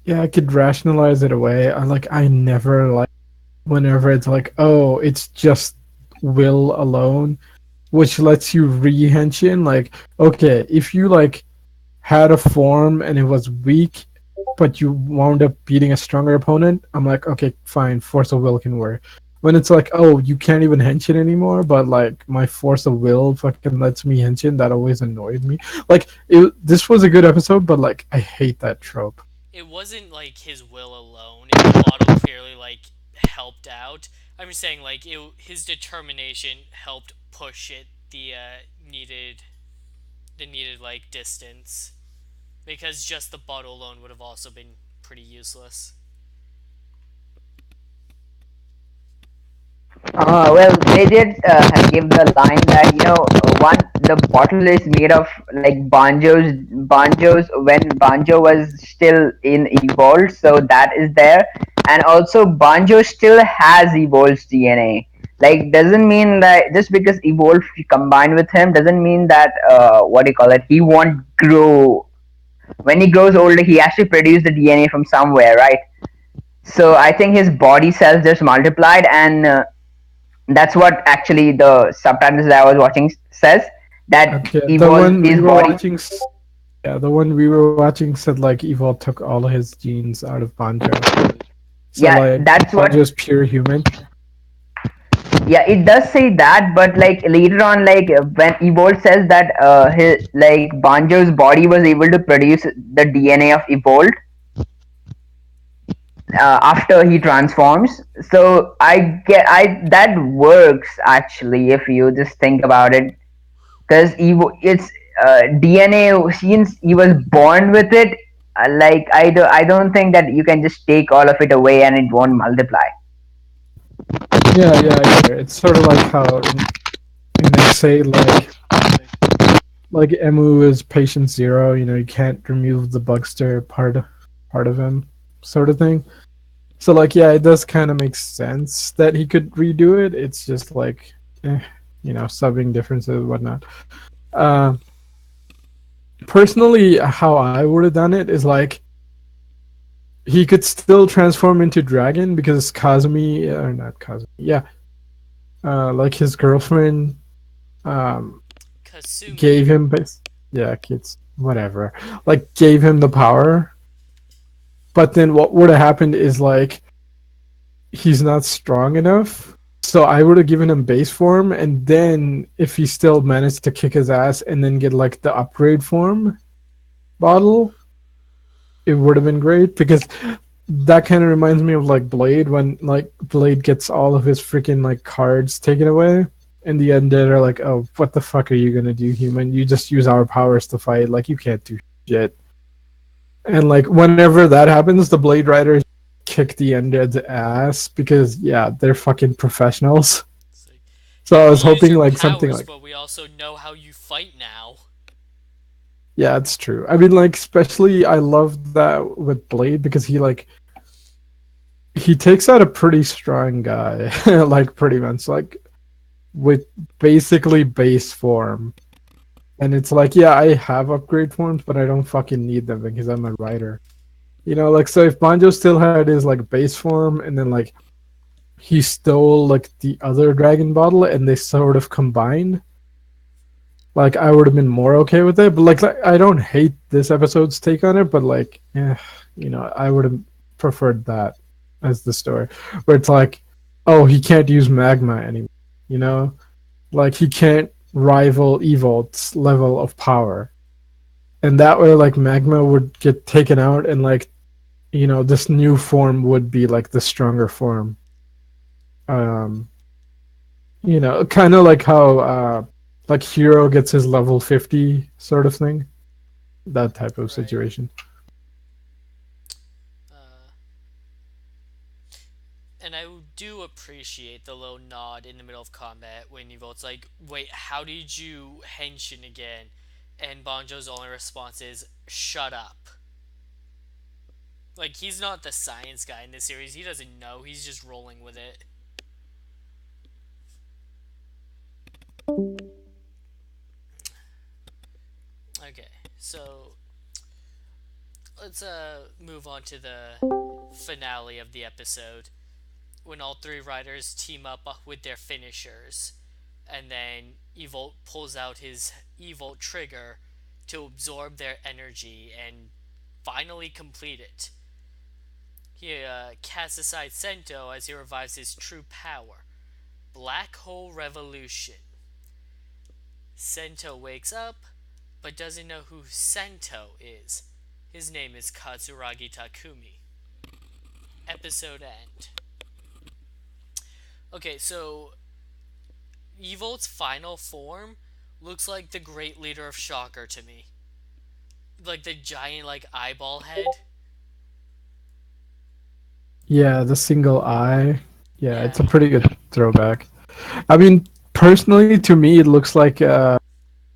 B: yeah, I could rationalize it away. I never like whenever it's like, oh, it's just will alone, which lets you re-henshin. Like, okay, if you like had a form and it was weak, but you wound up beating a stronger opponent, I'm like, okay, fine, force of will can work. When it's like, oh, you can't even henshin anymore, but like my force of will fucking lets me henshin, that always annoyed me. Like, this was a good episode, but like, I hate that trope.
A: It wasn't like his will alone. The bottle clearly like helped out. I'm just saying like his determination helped push it needed the needed like distance because just the bottle alone would have also been pretty useless.
C: Well, they did give the line that one the bottle is made of like banjos when banjo was still in evolved, so that is there, and also banjo still has evolved DNA. Like doesn't mean that just because evolved combined with him doesn't mean that what do you call it? He won't grow when he grows older. He has to produce the DNA from somewhere, right? So I think his body cells just multiplied and. That's what actually the subtitles that I was watching says that
B: Okay, the
C: Evol
B: one
C: his
B: we were
C: body.
B: watching, yeah, the one we were watching said like Evil took all his genes out of Banjo. So
C: Yeah,
B: like
C: that's what.
B: Banjo is pure human.
C: Yeah, it does say that, but like later on, like when Evolve says that his like Banjo's body was able to produce the DNA of Evolve after he transforms. So I get I that works actually if you just think about it, because it's DNA since he was born with it. Like I don't think that you can just take all of it away and it won't multiply.
B: Yeah, yeah, I get it. It's sort of like how in they say like Emu is patient zero. You know, you can't remove the Bugster part of him, sort of thing. So like, yeah, it does kind of make sense that he could redo it. It's just like, eh, subbing differences and whatnot. Uh, Personally, how I would have done it is like he could still transform into dragon because Kazumi, or not Kazumi, yeah, like his girlfriend, um,
A: Kasumi.
B: gave him, yeah, kids, whatever, like gave him the power. But then what would have happened is like he's not strong enough. So I would have given him base form, and then if he still managed to kick his ass and then get like the upgrade form bottle, it would have been great because that kind of reminds me of like Blade when like Blade gets all of his freaking like cards taken away. In the end, they're like, "Oh, what the fuck are you gonna do, human? You just use our powers to fight. Like you can't do shit." And like whenever that happens, the Blade Riders kick the Undead's ass because yeah, they're fucking professionals.
A: It's like,
B: So
A: yeah,
B: I
A: we
B: was
A: use
B: hoping
A: your
B: like something
A: powers,
B: like,
A: but we also know how you fight now.
B: yeah, it's true. I mean, like especially I love that with Blade because he takes out a pretty strong guy, like pretty much like with basically base form. And it's like, yeah, I have upgrade forms, but I don't fucking need them because I'm a writer. Like so if Banjo still had his like base form and then like he stole like the other dragon bottle and they sort of combined, like I would have been more okay with it. But like I don't hate this episode's take on it, but like yeah, I would have preferred that as the story. Where it's like, oh, he can't use magma anymore, you know? Like he can't rival Evolt's level of power. And that way like magma would get taken out and like, this new form would be like the stronger form. Um kind of like how like Hero gets his level 50 sort of thing. That type of
A: Right.
B: situation.
A: Uh, and I do appreciate the little nod in the middle of combat when Evolt's like, wait, how did you henshin again? And Bonjo's only response is, shut up. Like, he's not the science guy in this series. He doesn't know. He's just rolling with it. Okay, so let's move on to the finale of the episode when all three riders team up with their finishers, and then Evolt pulls out his Evolt trigger to absorb their energy and finally complete it. He casts aside Sento as he revives his true power. Black Hole Revolution. Sento wakes up, but doesn't know who Sento is. His name is Katsuragi Takumi. Episode end. Okay, so Evolt's final form looks like the great leader of Shocker to me. Like the giant like eyeball head.
B: Yeah, the single eye. Yeah,
A: Yeah.
B: it's a pretty good throwback. I mean, personally, to me, it looks like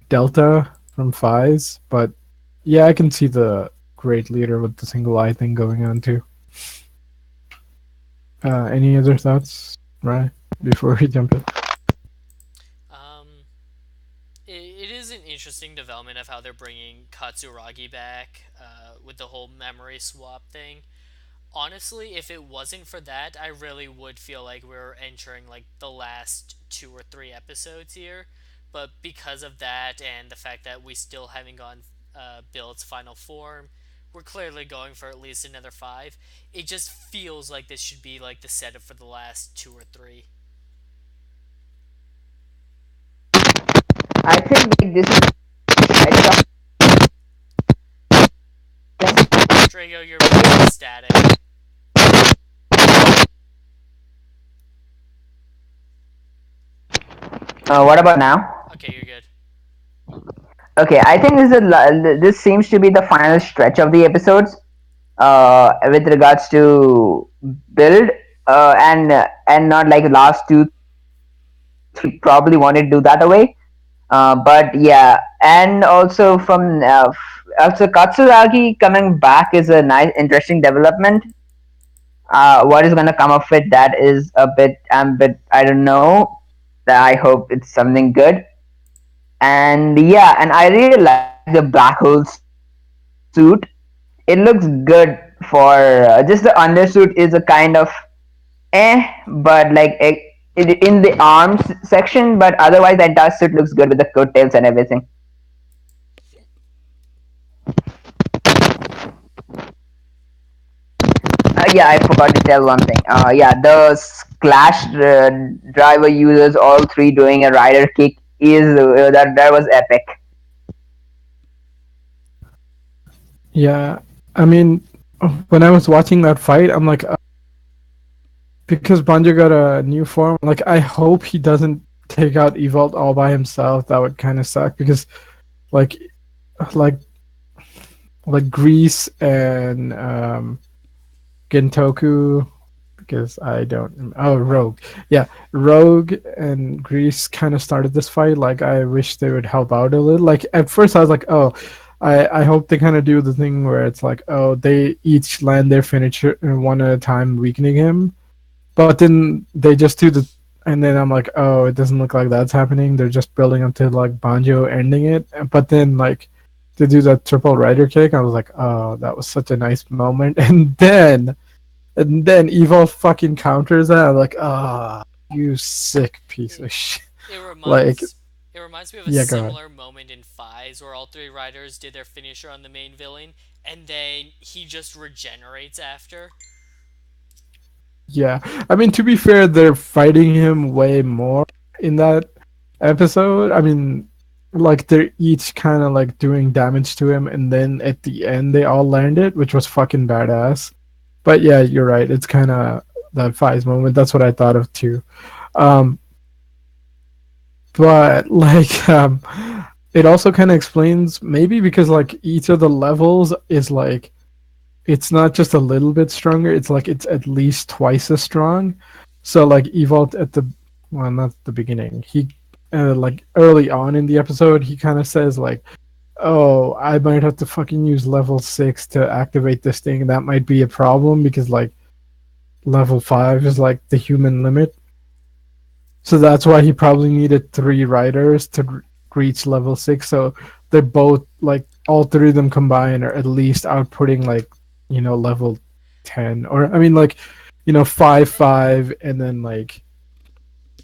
B: Delta from Fies, but yeah, I can see the great leader with the single eye thing going on too. Any other thoughts, right? Before we jump in?
A: Um it is an interesting development of how they're bringing Katsuragi back with the whole memory swap thing. Honestly, if it wasn't for that, I really would feel like we're entering like the last 2 or 3 episodes here. But because of that and the fact that we still haven't gone Build's final form, we're clearly going for at least another 5. It just feels like this should be like the setup for the last 2 or 3.
C: I think like this is stretch of
A: Drago, you're very static.
C: what about now?
A: Okay, you're good.
C: Okay, I think this seems to be the final stretch of the episodes with regards to build and not like last 2, 3 probably wanted to do that away. But yeah, and also from also Katsuragi coming back is a nice, interesting development. What is gonna come of it? That is a bit. I don't know. I hope it's something good. And yeah, and I really like the black hole suit. It looks good for just the undersuit is a kind of but like in the arms section, but otherwise the entire suit looks good with the coattails and everything. Yeah, I forgot to tell one thing. Yeah, the Clash driver uses all three doing a rider kick is that was epic.
B: Yeah, I mean, when I was watching that fight, I'm like, because Banjo got a new form, like I hope he doesn't take out Evolt all by himself. That would kind of suck because, like, like, like Grease and Gentoku. Because I don't. Oh, Rogue. Yeah, Rogue and Grease kind of started this fight. Like, I wish they would help out a little. Like, at first, I was like, oh, I hope they kind of do the thing where it's like, oh, they each land their finisher one at a time, weakening him. But then they just do the. And then I'm like, oh, it doesn't look like that's happening. They're just building up to, like, Banjo ending it. But then, like, to do that triple rider kick, I was like, oh, that was such a nice moment. And then Evil fucking counters that. I'm like, ah, you sick piece
A: It,
B: of shit.
A: it
B: Like,
A: reminds it reminds me of a
B: yeah, go ahead.
A: similar moment in Fives where all 3 riders did their finisher on the main villain, and then he just regenerates after.
B: Yeah, I mean, to be fair, they're fighting him way more in that episode. I mean, like they're each kind of like doing damage to him, and then at the end they all land it, which was fucking badass. But yeah, you're right. It's kind of that Fies moment. That's what I thought of too. Um, but like, it also kind of explains maybe because like each of the levels is like it's not just a little bit stronger. It's like it's at least twice as strong. So like Evolved at the well, not the beginning. He like early on in the episode, he kind of says like, "Oh, I might have to fucking use level 6 to activate this thing. That might be a problem because like level 5 is like the human limit." So that's why he probably needed 3 riders to reach level 6. So they're both like all three of them combined are at least outputting like level 10, or I mean like 5 5 and then like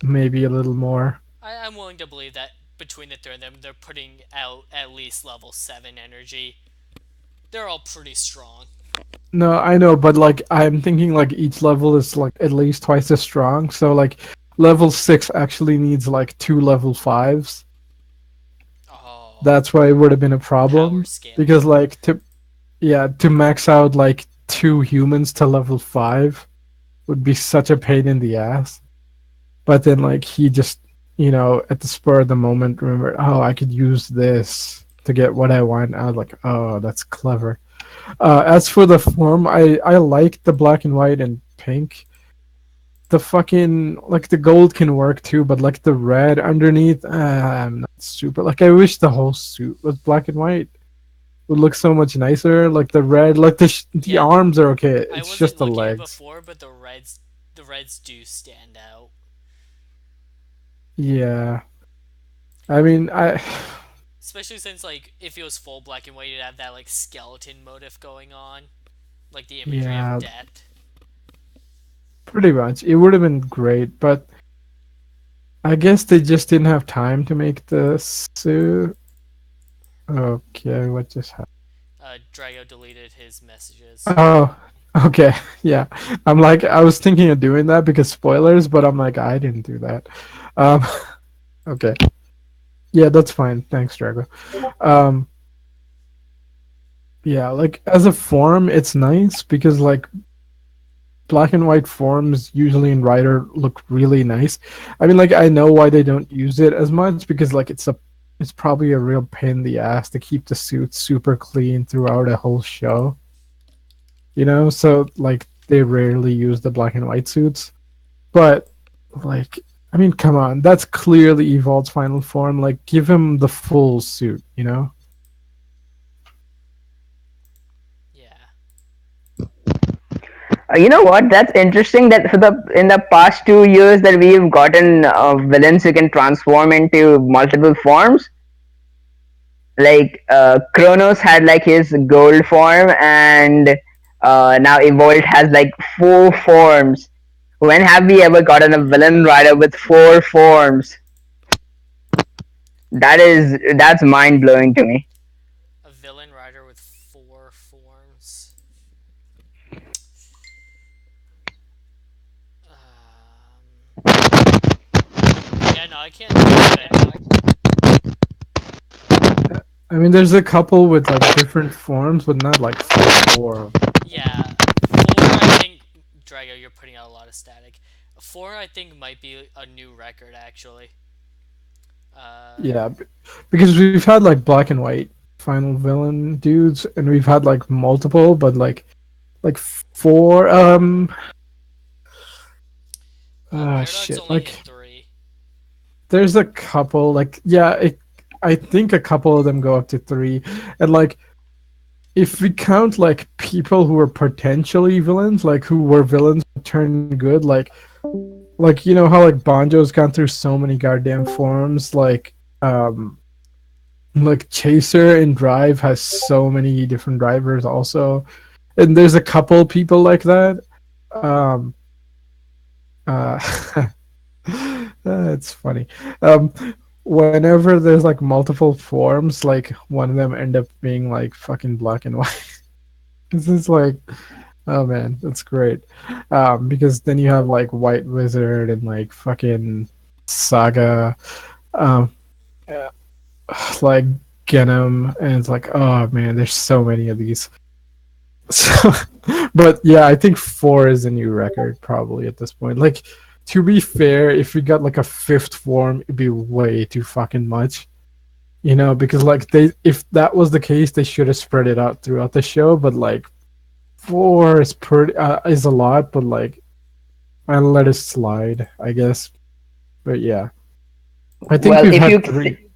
B: maybe a little more.
A: I'm willing to believe that between the three of them, they're putting out at least level 7 energy. They're all pretty strong.
B: No, I know, but like I'm thinking like each level is like at least twice as strong. So like level 6 actually needs like two level 5s.
A: Oh,
B: That's why it would have been a
A: power
B: problem
A: scaling.
B: because like to max out like two humans to level 5 would be such a pain in the ass. But then like he just, at the spur of the moment remembered, oh, I could use this to get what I want. I was like, oh, that's clever. As for the form, I like the black and white and pink. The fucking like the gold can work too, but like the red underneath, I'm not super. Like I wish the whole suit was black and white. Would look so much nicer. Like the red, like the
A: Yeah,
B: arms are okay.
A: I
B: It's
A: wasn't
B: just the
A: looking at
B: legs.
A: before, but the reds do stand out.
B: Yeah, I mean,
A: Especially since like if it was full black and white, you'd have that like skeleton motif going on, like the imagery of
B: yeah,
A: death.
B: pretty much. It would have been great, but I guess they just didn't have time to make the suit. Okay, what just happened?
A: Drago deleted his messages.
B: Oh, okay, yeah. I'm like, I was thinking of doing that because spoilers, but I'm like, I didn't do that. Um, okay, yeah, that's fine. Thanks, Drago. Um, yeah, like as a form, it's nice because like black and white forms usually in Rider look really nice. I mean, like I know why they don't use it as much because like it's probably a real pain in the ass to keep the suit super clean throughout a whole show. So like they rarely use the black and white suits. But like I mean, come on, that's clearly Evolved's final form. Like give him the full suit.
A: Yeah.
C: You know what? That's interesting. That for the in the past 2 years that we've gotten villains who can transform into multiple forms. Like Kronos had like his gold form, and now Evolved has like 4 forms. When have we ever gotten a villain rider with 4 forms? That's mind blowing to me.
A: A villain rider with 4 forms. Yeah, no, I can't think of any.
B: I mean, there's a couple with like different forms, but not like four of them.
A: Yeah, 4, I think. Drago, you're putting out a lot of static. 4, I think, might be a new record, actually. Uh,
B: Yeah, because we've had like black and white final villain dudes, and we've had like multiple, but like four.
A: Paradox
B: Shit.
A: only hit
B: Like
A: 3.
B: there's a couple. Like yeah, I think a couple of them go up to three, and like if we count like people who were potentially villains, like who were villains but turned good, like you know how like Bonjo's gone through so many goddamn forms, like Chaser and Drive has so many different drivers also, and there's a couple people like that. Um, uh, it's funny. Um, Whenever there's like multiple forms, like one of them end up being like fucking black and white. This is like, oh man, that's great. Because then you have like White Wizard and like fucking Saga, um, uh, like Genom, and it's like, oh man, there's so many of these. So, but yeah, I think four is a new record probably at this point. Like, to be fair, if we got like a fifth form, it'd be way too fucking much. Because like if that was the case, they should have spread it out throughout the show. But like four is a lot, but like I'll let it slide, I guess. But yeah, I think
C: Well,
B: we've had three.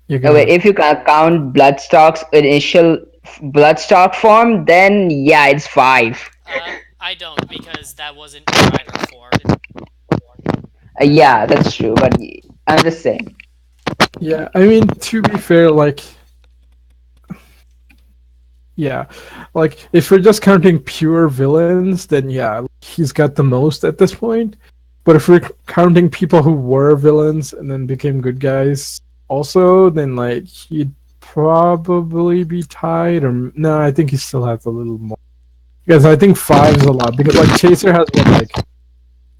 B: Yeah, go
C: wait,
B: ahead.
C: if you count Bloodstock's initial Bloodstock form, then yeah, it's 5.
A: I don't, because that wasn't a rider form.
C: Yeah, that's true. But I'm just saying.
B: Yeah, I mean to be fair, like yeah, like if we're just counting pure villains, then yeah, he's got the most at this point. But if we're counting people who were villains and then became good guys, also, then like he'd probably be tied. Or no, I think he still has a little more. Because I think five is a lot. Because like Chaser has what, like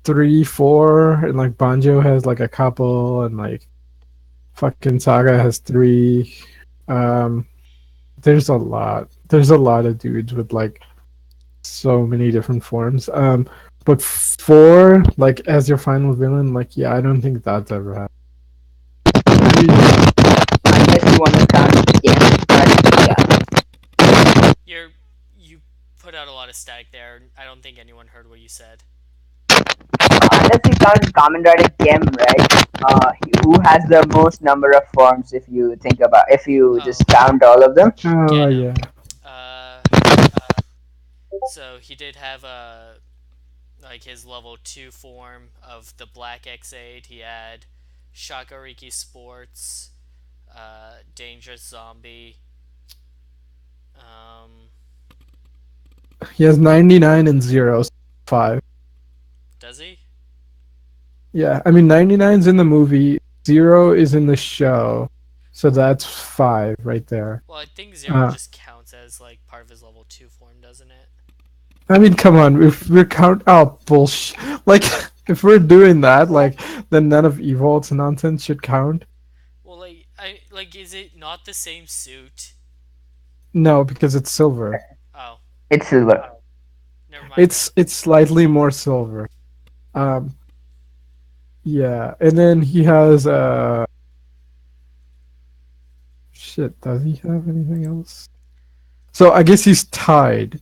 B: three, four, and like Banjo has like a couple, and like fucking Saga has three. Um, there's a lot. There's a lot of dudes with like so many different forms. But four, like as your final villain, like yeah, I don't think that's ever happened. Maybe
C: unless you want to count again. But yeah,
A: You put out a lot of static there. I don't think anyone heard what you said.
C: unless you count Kamen Rider Gem, right? Who has the most number of forms? If you think about, if you just
A: Oh,
C: count all of them.
B: oh
A: Genom.
B: yeah.
A: Uh, so he did have like his level 2 form of the Black X8. He had Shakariki Sports, Dangerous Zombie. Um,
B: He has 99 and zero, so five.
A: does he?
B: Yeah, I mean 99's in the movie, zero is in the show, so that's five right there.
A: Well, I think Zero
B: Uh,
A: just counts as like part of his level 2 form, doesn't it?
B: I mean, come on, if we're count, oh bullshit, like if we're doing that, like then none of Evolt's nonsense should count.
A: Well, is it not the same suit?
B: No, because it's silver.
A: Oh,
C: It's silver.
A: never mind then.
B: It's slightly more silver. Um, yeah, and then he has shit. Does he have anything else? So I guess he's tied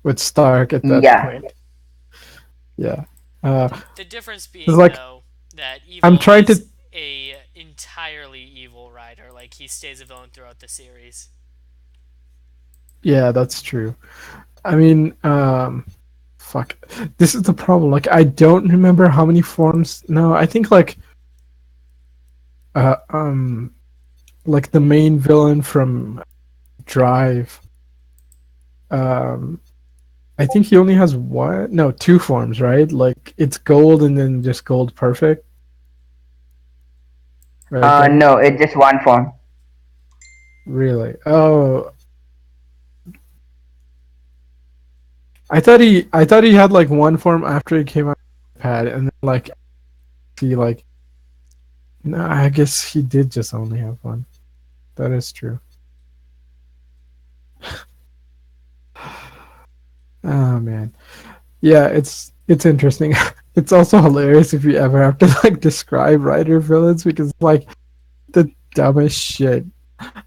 B: with Stark at that
C: Yeah.
B: point. Yeah. Uh,
A: The difference
B: it's
A: being
B: like
A: though that
B: I'm
A: Evil
B: trying to.
A: is a entirely evil rider. Like he stays a villain throughout the series.
B: Yeah, that's true. I mean, fuck. This is the problem. Like, I don't remember how many forms. No, I think uh, um, like the main villain from Drive. Um, I think he only has one. No, two forms, right? Like it's gold and then just gold perfect, right there.
C: No, it's just one form.
B: Really? Oh, I thought he had like one form after he came out of the pad, and then like he like no, I guess he did just only have one. That is true. Oh man. Yeah, it's interesting. It's also hilarious if you ever have to like describe writer villains because like the dumbest shit.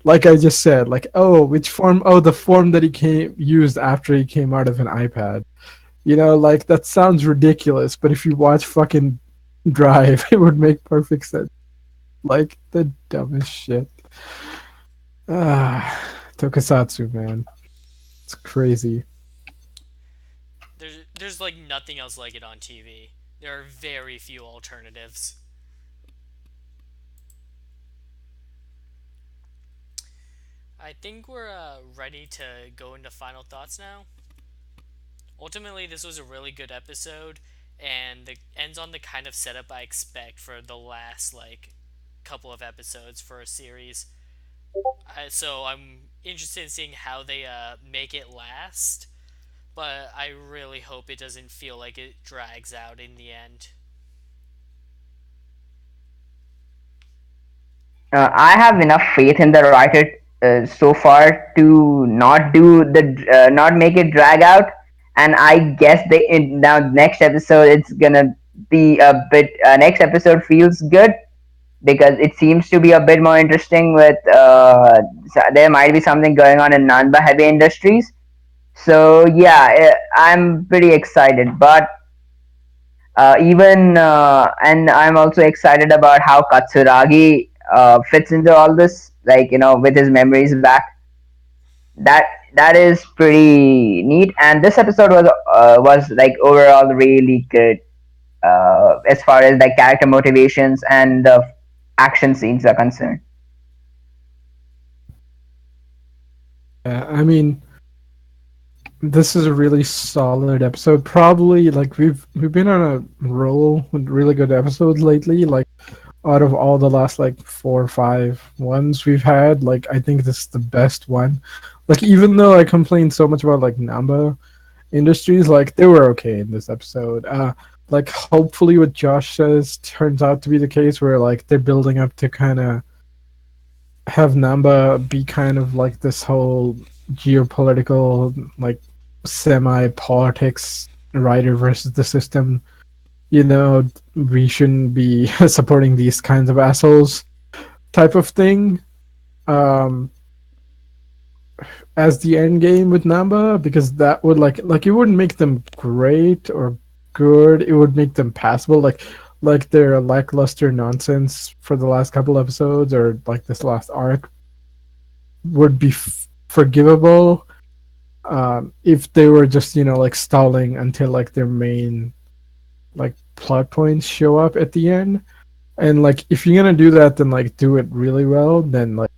B: Like I just said, like, oh, which form? Oh, the form that he came used after he came out of an iPad. You know, like that sounds ridiculous, but if you watch fucking Drive, it would make perfect sense. Like the dumbest shit. Ah, Tokusatsu, man. It's crazy.
A: There's like nothing else like it on TV. There are very few alternatives. I think we're ready to go into final thoughts now. Ultimately, this was a really good episode, and it ends on the kind of setup I expect for the last like couple of episodes for a series. So I'm interested in seeing how they make it last, but I really hope it doesn't feel like it drags out in the end.
C: I have enough faith in the writer so far to not do not make it drag out, and I guess they now next episode it's gonna be a bit. Next episode feels good because it seems to be a bit more interesting. With there might be something going on in non heavy industries. So yeah, I'm pretty excited, but even and I'm also excited about how Katsuragi fits into all this, like with his memories back. That that is pretty neat, and this episode was like overall really good as far as like character motivations and the action scenes are concerned.
B: Yeah, I mean, this is a really solid episode. Probably like we've been on a roll with really good episodes lately. Like out of all the last like 4 or 5 ones we've had, like I think this is the best one. Like even though I complained so much about like Namba Industries, like they were okay in this episode. Like hopefully what Josh says turns out to be the case where like they're building up to kind of have Namba be kind of like this whole geopolitical like semi politics rider versus the system. You know, we shouldn't be supporting these kinds of assholes type of thing. Um, as the end game with Namba, because that would like it wouldn't make them great or good. It would make them passable. Like their lackluster nonsense for the last couple episodes or like this last arc would be forgivable if they were just like stalling until like their main like plot points show up at the end. And like if you're gonna do that, then like do it really well. Then like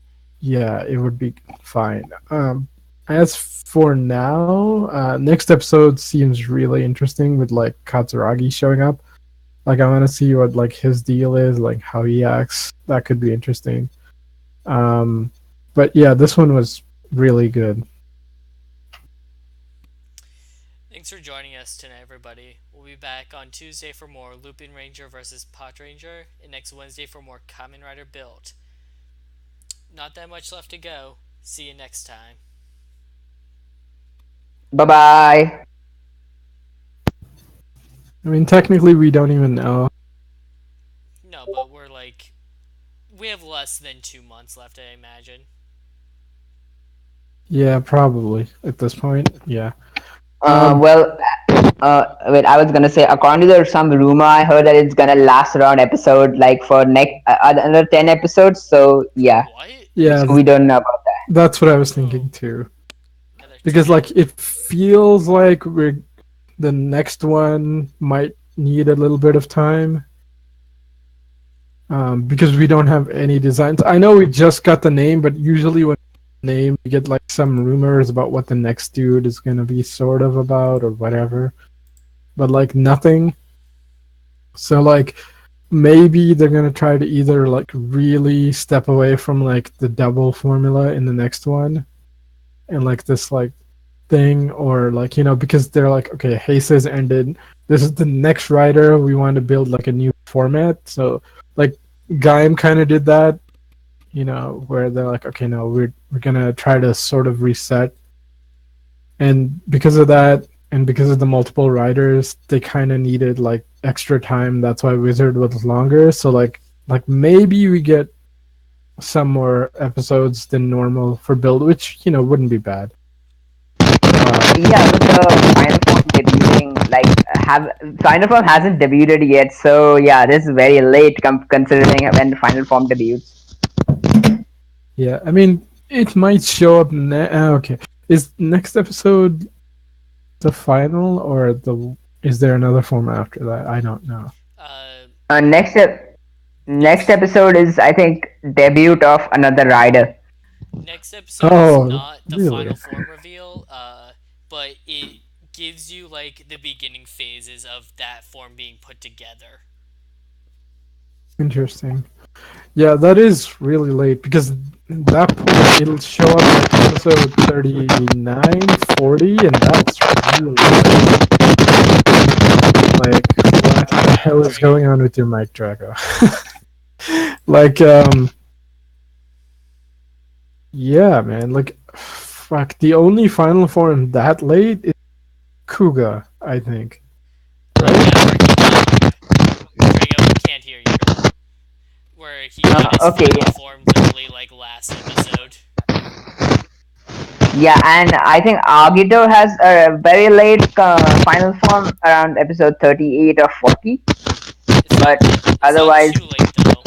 B: yeah, it would be fine. As for now, next episode seems really interesting with like Katsuragi showing up. Like I want to see what like his deal is, like how he acts. That could be interesting. Um, but yeah, this one was really good.
A: Thanks for joining us tonight, everybody. We'll be back on Tuesday for more Looping Ranger versus Pot Ranger, and next Wednesday for more Kamen Rider Build. Not that much left to go. See you next time.
C: Bye bye.
B: I mean, technically, we don't even know.
A: No, but we're like, we have less than 2 months left, I imagine.
B: Yeah, probably at this point. Yeah.
C: Uh,
B: Um.
C: well, wait, I was gonna say, according to some rumor, I heard that it's gonna last around episode like for next another 10 episodes. So yeah,
A: What?
B: Yeah,
C: so we don't know about that.
B: that's what I was
A: Oh,
B: thinking too.
A: another
B: Because
A: 10.
B: like it feels like we're the next one might need a little bit of time. Because we don't have any designs. I know we just got the name, but usually when name we get like some rumors about what the next dude is gonna be sort of about or whatever. But like nothing. So like maybe they're gonna try to either like really step away from like the double formula in the next one and like this like thing or like because they're like okay, Hases ended, this is the next writer, we want to build like a new format. So like Gaim kind of did that, where they're like okay, no, we're gonna try to sort of reset. And because of that, and because of the multiple writers, they kind of needed like extra time. That's why Wizard was longer. So like maybe we get some more episodes than normal for Build, which wouldn't be bad.
C: Yeah, with the Final Form debuting, like have Final Form hasn't debuted yet, so yeah, this is very late considering when Final Form debuts.
B: Yeah, I mean it might show up. Okay, is next episode the final or is there another form after that? I don't know.
A: Uh,
C: Next next
A: next
C: episode is I think debut of another rider.
A: next episode is
B: Oh,
A: not the final
B: really?
A: form reveal, but it gives you like the beginning phases of that form being put together.
B: Interesting. Yeah, that is really late because at that point it'll show up in episode 39, 40, and that's really late. Like, what the hell is
A: Drago.
B: going on with your mic, Drago? Like, yeah, man. Like, fuck. The only final form that late is Kuga, I think. Right?
A: Yeah, where he got Drago. We can't hear you. Where he got his
C: Okay,
A: final
C: yeah.
A: form literally like last episode.
C: Yeah, and I think Agito has a very late final form around episode 38 or 40,
A: It's not
C: but
A: it's not
C: otherwise,
A: too late though.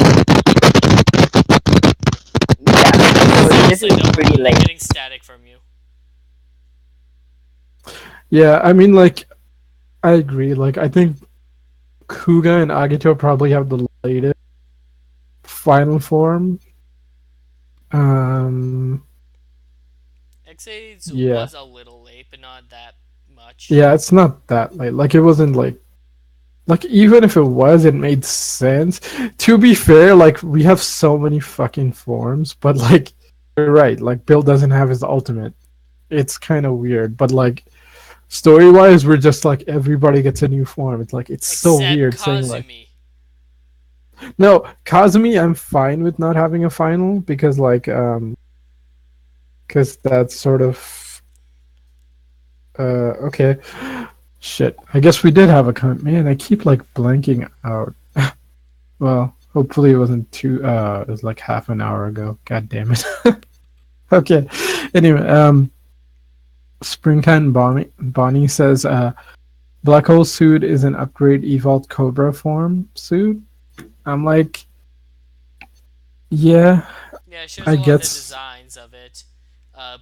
C: yeah, so this
A: Seriously
C: is
A: though,
C: pretty
A: I'm
C: late.
A: getting static from you.
B: Yeah, I mean, like, I agree. Like, I think Kuga and Agito probably have the latest final form. Um,
A: X-Aids
B: yeah.
A: was a little late, but not that much.
B: Yeah, it's not that late. Like, it wasn't like like even if it was, it made sense. To be fair, like we have so many fucking forms, but like you're right. Like Bill doesn't have his ultimate. It's kind of weird, but like story wise, we're just like everybody gets a new form. It's like it's so
A: Except
B: weird saying like
A: Kazumi.
B: no Kazumi. I'm fine with not having a final because like because that's sort of okay. Shit. I guess we did have a comment. Man, I keep like blanking out. Well, hopefully it wasn't too. It was like half an hour ago. God damn it. Okay. Anyway, Springtime Bonnie says, Black Hole suit is an upgrade Evolved Cobra form suit. I'm like, yeah,
A: Yeah, it shows
B: I
A: a lot of the
B: guess.
A: designs of it,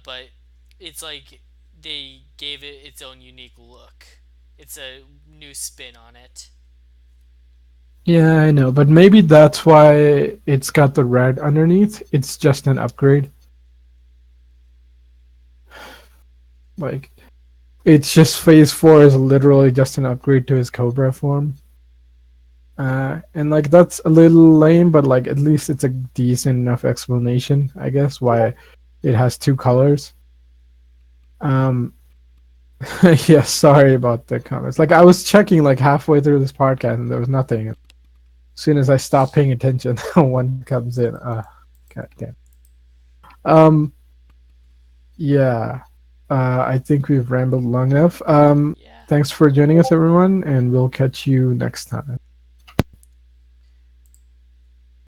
A: but it's like they gave it its own unique look. It's a new spin on it.
B: Yeah, I know, but maybe that's why it's got the red underneath. It's just an upgrade. Like, it's just Phase 4 is literally just an upgrade to his Cobra form. And like that's a little lame, but like at least it's a decent enough explanation, I guess, why it has two colors. Um, yeah, sorry about the comments. Like I was checking like halfway through this podcast and there was nothing. As soon as I stopped paying attention, one comes in. God damn. Um, yeah. I think we've rambled long enough.
A: Yeah.
B: Thanks for joining us, everyone, and we'll catch you next time.